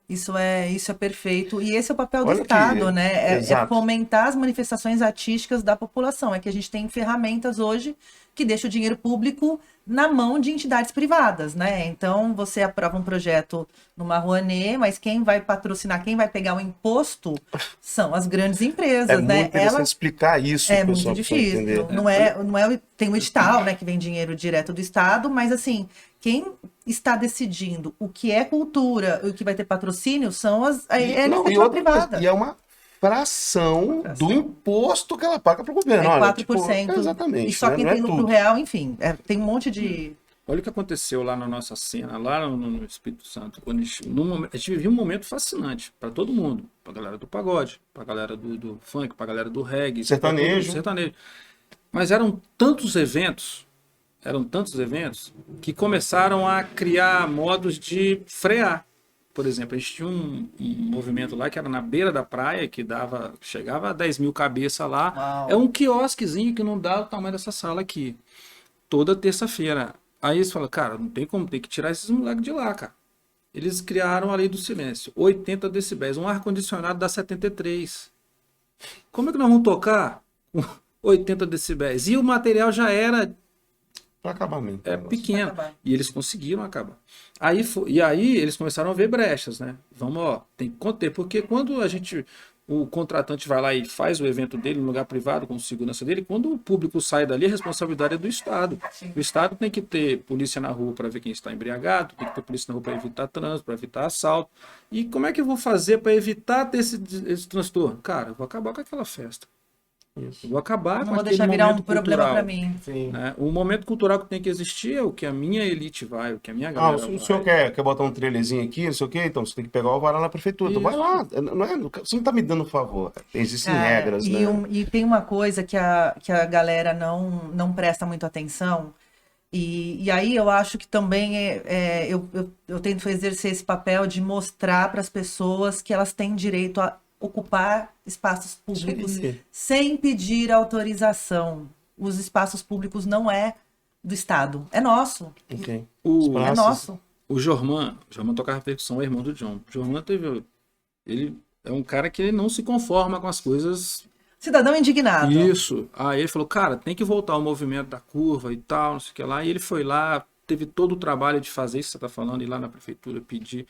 Isso é perfeito. E esse é o papel do Olha que- Estado, né? É exato. fomentar as manifestações artísticas da população. É que a gente tem ferramentas hoje que deixam o dinheiro público na mão de entidades privadas, né? Então, você aprova um projeto numa Rouanet, mas quem vai patrocinar, quem vai pegar o imposto são as grandes empresas, É muito né? interessante explicar isso, É pro muito pessoal, pra pessoa difícil. entender. Não é, tem o edital, né, que vem dinheiro direto do Estado, mas assim, quem está decidindo o que é cultura, o que vai ter patrocínio, são a E iniciativa outra coisa, privada. e é uma fração Fração. do imposto que ela paga para o governo. É Olha, 4%. exatamente. E só né? quem Não é tem lucro tudo. real, enfim, tem um monte de. Olha o que aconteceu lá na nossa cena, lá no Espírito Santo. Quando a gente vivia um momento fascinante para todo mundo. Para a galera do pagode, para a galera do funk, para a galera do reggae. Sertanejo. Sertanejo. Mas eram tantos eventos que começaram a criar modos de frear. Por exemplo, a gente tinha um movimento lá que era na beira da praia, que chegava a 10 mil cabeças lá. Uau. É um quiosquezinho que não dá o tamanho dessa sala aqui. Toda terça-feira. Aí eles falam, cara, não tem como, tem que tirar esses moleques de lá, cara. Eles criaram a lei do silêncio. 80 decibéis. Um ar-condicionado dá 73. Como é que nós vamos tocar com 80 decibéis? E o material já era Para acabar mesmo. pequeno. Vai acabar. E eles conseguiram acabar. E aí eles começaram a ver brechas, né? Vamos, tem que conter. Porque quando o contratante vai lá e faz o evento dele no lugar privado, com segurança dele, quando o público sai dali, a responsabilidade é do Estado. Sim. O Estado tem que ter polícia na rua para ver quem está embriagado, tem que ter polícia na rua para evitar trânsito, para evitar assalto. E como é que eu vou fazer para evitar ter esse transtorno? Cara, eu vou acabar com aquela festa. Eu vou acabar Não com vou aquele deixar virar um momento problema cultural. para mim. Sim. Né? O momento cultural que tem que existir é o que a minha elite vai, o que a minha galera O vai. senhor quer botar um trailerzinho aqui, não sei o quê, então você tem que pegar o alvará na prefeitura. Então vai lá. Você não está me dando favor. Existem Cara, regras, né? E tem uma coisa que a galera não presta muito atenção. E aí eu acho que também eu tento exercer esse papel de mostrar para as pessoas que elas têm direito a ocupar espaços públicos Sim. sem pedir autorização. Os espaços públicos não é do Estado, é nosso. Ok. O, É Praças. nosso. o Jorman tocava percussão, é irmão do John. O Jorman ele é um cara que ele não se conforma com as coisas. Cidadão indignado. Isso. Aí ele falou, cara, tem que voltar ao movimento da curva e tal, não sei o que lá. E ele foi lá, teve todo o trabalho de fazer isso que você está falando, ir lá na prefeitura pedir.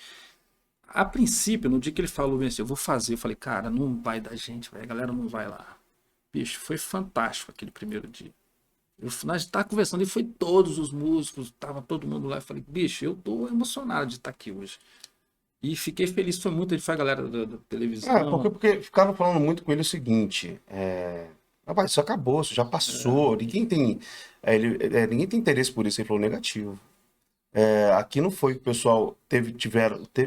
A princípio, no dia que ele falou bem assim, eu vou fazer, eu falei, cara, não vai dar gente, a galera não vai lá. Bicho, foi fantástico aquele primeiro dia. Nós estávamos conversando e foi todos os músicos, tava todo mundo lá. Eu falei, bicho, eu tô emocionado de estar aqui hoje. E fiquei feliz, foi a galera da televisão. Porque ficaram falando muito com ele o seguinte: rapaz, isso acabou, isso já passou. Ninguém tem, ninguém tem interesse por isso. Ele falou negativo. Aqui não foi que o pessoal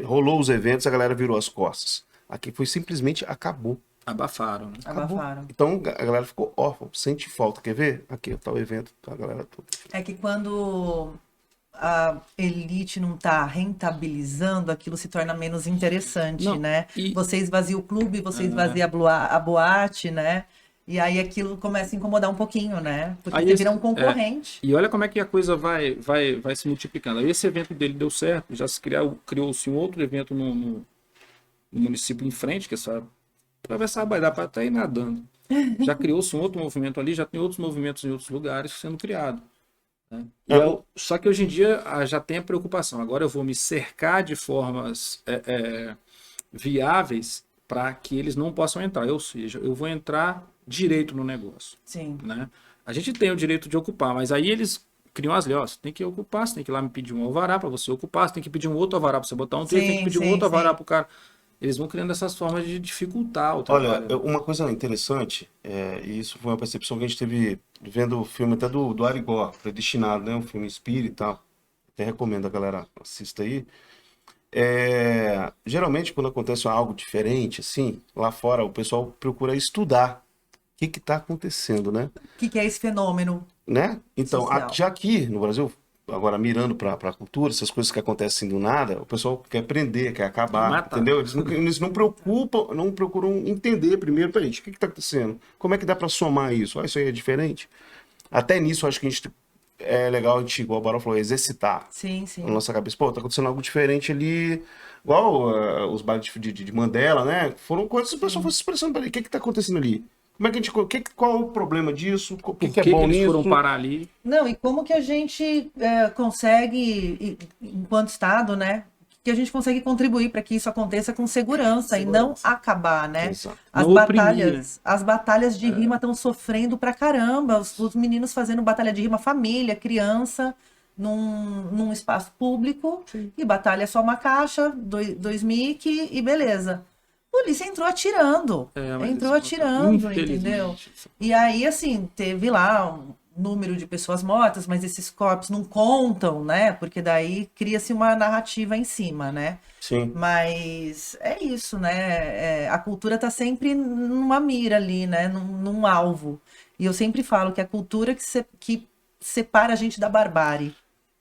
rolou os eventos, a galera virou as costas. Aqui foi simplesmente acabou. Abafaram, né? Abafaram. Então a galera ficou órfã, sente falta. Quer ver? Aqui tá o evento, tá a galera toda. É que quando a elite não está rentabilizando, aquilo se torna menos interessante, Não, né? e- Você esvazia o clube, você esvazia a boate, né? E aí aquilo começa a incomodar um pouquinho, né? Porque Aí você esse- vira um concorrente. E olha como é que a coisa vai se multiplicando. Aí esse evento dele deu certo, já criou-se um outro evento no município em frente, que é só atravessar a baía, dá para até ir nadando. Já criou-se um outro movimento ali, já tem outros movimentos em outros lugares sendo criados. né? Só que hoje em dia já tem a preocupação. Agora eu vou me cercar de formas viáveis para que eles não possam entrar. Ou seja, eu vou entrar direito no negócio. Sim. Né? A gente tem o direito de ocupar, mas aí eles criam as leis. Ó, você tem que ocupar, você tem que ir lá me pedir um alvará para você ocupar, você tem que pedir um outro alvará para você botar um texto, tem que pedir um outro alvará para o cara. Eles vão criando essas formas de dificultar o trabalho. Olha, uma coisa interessante, e isso foi uma percepção que a gente teve vendo o filme até do Arigó, Predestinado, né? Um filme espírita e tal. Até recomendo a galera assista aí. Geralmente, quando acontece algo diferente, assim, lá fora, o pessoal procura estudar o que está acontecendo, né? O que é esse fenômeno? Né? Então, Social. já aqui no Brasil, agora mirando para a cultura, essas coisas que acontecem do nada, o pessoal quer prender, quer acabar, Matar. entendeu? Eles não preocupam, não procuram entender primeiro, peraí, o que está acontecendo? Como é que dá para somar isso? Isso aí é diferente. Até nisso, acho que é legal a gente, igual o Barão falou, exercitar Sim, sim. na nossa cabeça. Pô, tá acontecendo algo diferente ali, igual os bailes de Mandela, né? Foram coisas que o pessoal foi se expressando, peraí, o que está acontecendo ali? Como é que a gente, qual é o problema disso? O que é bom eles nisso? foram parar ali? Não, e como que a gente consegue, enquanto Estado, né? Que a gente consegue contribuir para que isso aconteça com segurança e não acabar, né? Exato. As Não oprimir, batalhas, as batalhas de rima estão sofrendo pra caramba. Os meninos fazendo batalha de rima, família, criança, num espaço público, e batalha só uma caixa, dois mic e beleza. A polícia entrou atirando. Mas Entrou isso, atirando, infelizmente, entendeu? E aí, assim, teve lá um número de pessoas mortas, mas esses corpos não contam, né? Porque daí cria-se uma narrativa em cima, né? Sim. Mas é isso, né? A cultura tá sempre numa mira ali, né? Num alvo. E eu sempre falo que a cultura que separa a gente da barbárie,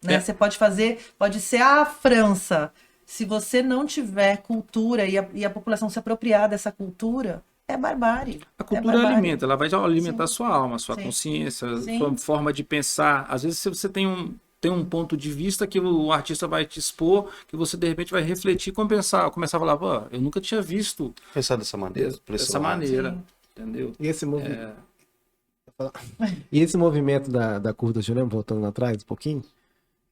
né? Você pode ser a França. Se você não tiver cultura e a população se apropriar dessa cultura, é barbárie. A cultura alimenta, ela vai alimentar a sua alma, a sua Sim. consciência, a Sim. sua forma de pensar. Às vezes, se você tem um ponto de vista que o artista vai te expor, que você de repente vai refletir e começar a falar, pô, eu nunca tinha visto Pensar dessa maneira. dessa maneira, Sim. entendeu? E esse movimento da Curta Júnior, voltando lá atrás um pouquinho,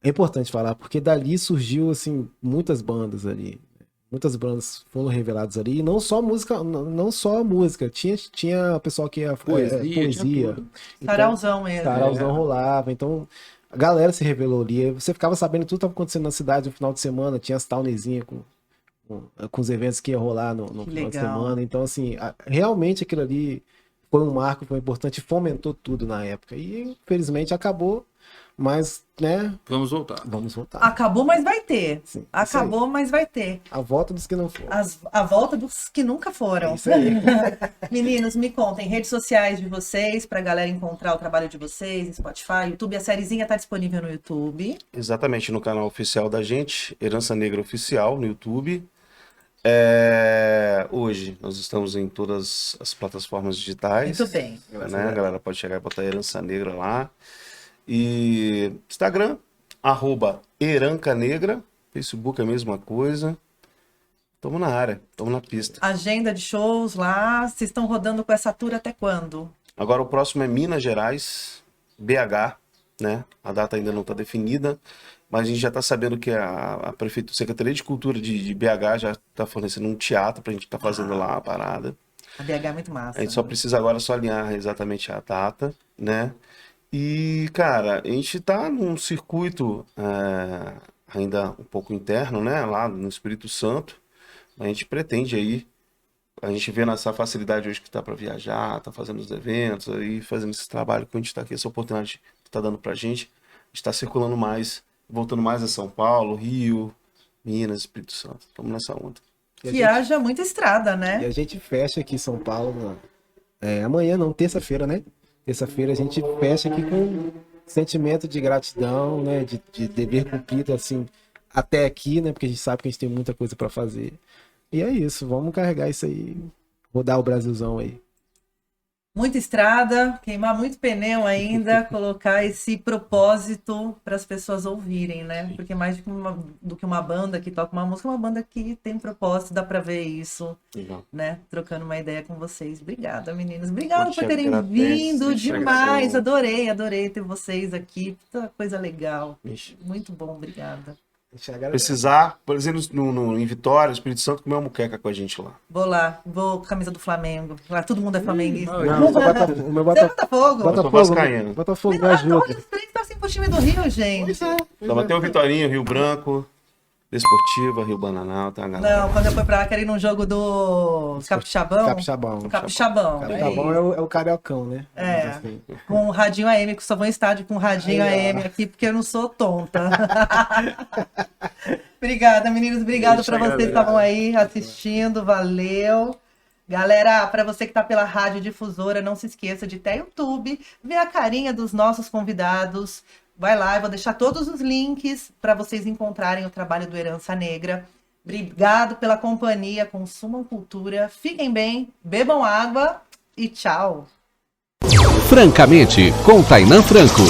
é importante falar, porque dali surgiu, assim, muitas bandas ali. Muitas bandas foram reveladas ali, e não só música, tinha pessoal que ia Poesia. poesia. Sarauzão mesmo. Sarauzão rolava, então a galera se revelou ali, você ficava sabendo tudo que estava acontecendo na cidade no final de semana, tinha as townezinhas com os eventos que ia rolar no final de semana, então assim, realmente aquilo ali foi um marco, foi importante, fomentou tudo na época, e infelizmente acabou, mas, né? Vamos voltar. Vamos voltar. Acabou, mas vai ter. Sim, Acabou, mas vai ter. A volta dos que não foram. A volta dos que nunca foram. Isso aí. Meninos, me contem, redes sociais de vocês, pra galera encontrar o trabalho de vocês, Spotify, YouTube. A sériezinha tá disponível no YouTube. Exatamente, no canal oficial da gente, Herança Negra Oficial, no YouTube. Hoje nós estamos em todas as plataformas digitais. Muito bem. Né? A galera pode chegar e botar Herança Negra lá. E Instagram, @Erancanegra. Facebook é a mesma coisa. Tamo na área, tamo na pista. Agenda de shows lá. Vocês estão rodando com essa tour até quando? Agora o próximo é Minas Gerais, BH, né? A data ainda não está definida, mas a gente já está sabendo que a Prefeitura, Secretaria de Cultura de BH já está fornecendo um teatro para a gente estar fazendo lá a parada. A BH é muito massa. A gente só precisa agora só alinhar exatamente a data, né? E, cara, a gente está num circuito ainda um pouco interno, né? Lá no Espírito Santo. A gente pretende aí, a gente vê nessa facilidade hoje que está para viajar, tá fazendo os eventos, aí fazendo esse trabalho que a gente está aqui, essa oportunidade que está dando para a gente está circulando mais, voltando mais a São Paulo, Rio, Minas, Espírito Santo. Estamos nessa onda. Que haja muita estrada, né? E a gente fecha aqui em São Paulo, amanhã não, terça-feira, né? Terça-feira a gente fecha aqui com sentimento de gratidão, né? De dever cumprido, assim, até aqui, né? Porque a gente sabe que a gente tem muita coisa para fazer. E é isso, vamos carregar isso aí, rodar o Brasilzão aí. Muita estrada, queimar muito pneu ainda, colocar esse propósito para as pessoas ouvirem, né? Sim. Porque mais do que uma banda que toca uma música, é uma banda que tem propósito, dá para ver isso, Legal. né? Trocando uma ideia com vocês. Obrigada, meninas. Obrigada Eu te por terem agradeço, vindo eu te demais. agradeço. Adorei ter vocês aqui. Muita coisa legal. Vixe. Muito bom, obrigada. A gente agradece. Precisar, por exemplo, em Vitória, Espírito Santo, comer uma muqueca com a gente lá. Vou lá, vou com a camisa do Flamengo. Lá todo mundo é flamenguista. Não, o meu Você é Botafogo? Eu sou vascaíno. Botafogo me Olha, ajuda. os três torcem pro time do Rio, gente. Tava até o Vitorinho, Rio Branco, Desportiva, Rio Bananal, tá, galera? Não, quando eu fui pra lá, queria ir num jogo do Capixabão. Capixabão. Capixabão. Capixabão é o cariocão, né? É. Assim. Com o radinho AM, que só vou em estádio com o radinho Aí, ó. AM aqui, porque eu não sou tonta. Obrigada, meninos. Obrigada Eu te pra vocês que agradeço. estavam aí assistindo. Valeu. Galera, para você que está pela Rádio Difusora, não se esqueça de ir até YouTube, ver a carinha dos nossos convidados. Vai lá, eu vou deixar todos os links para vocês encontrarem o trabalho do Herança Negra. Obrigado pela companhia, consumam cultura, fiquem bem, bebam água e tchau. Francamente, com Tainan Franco.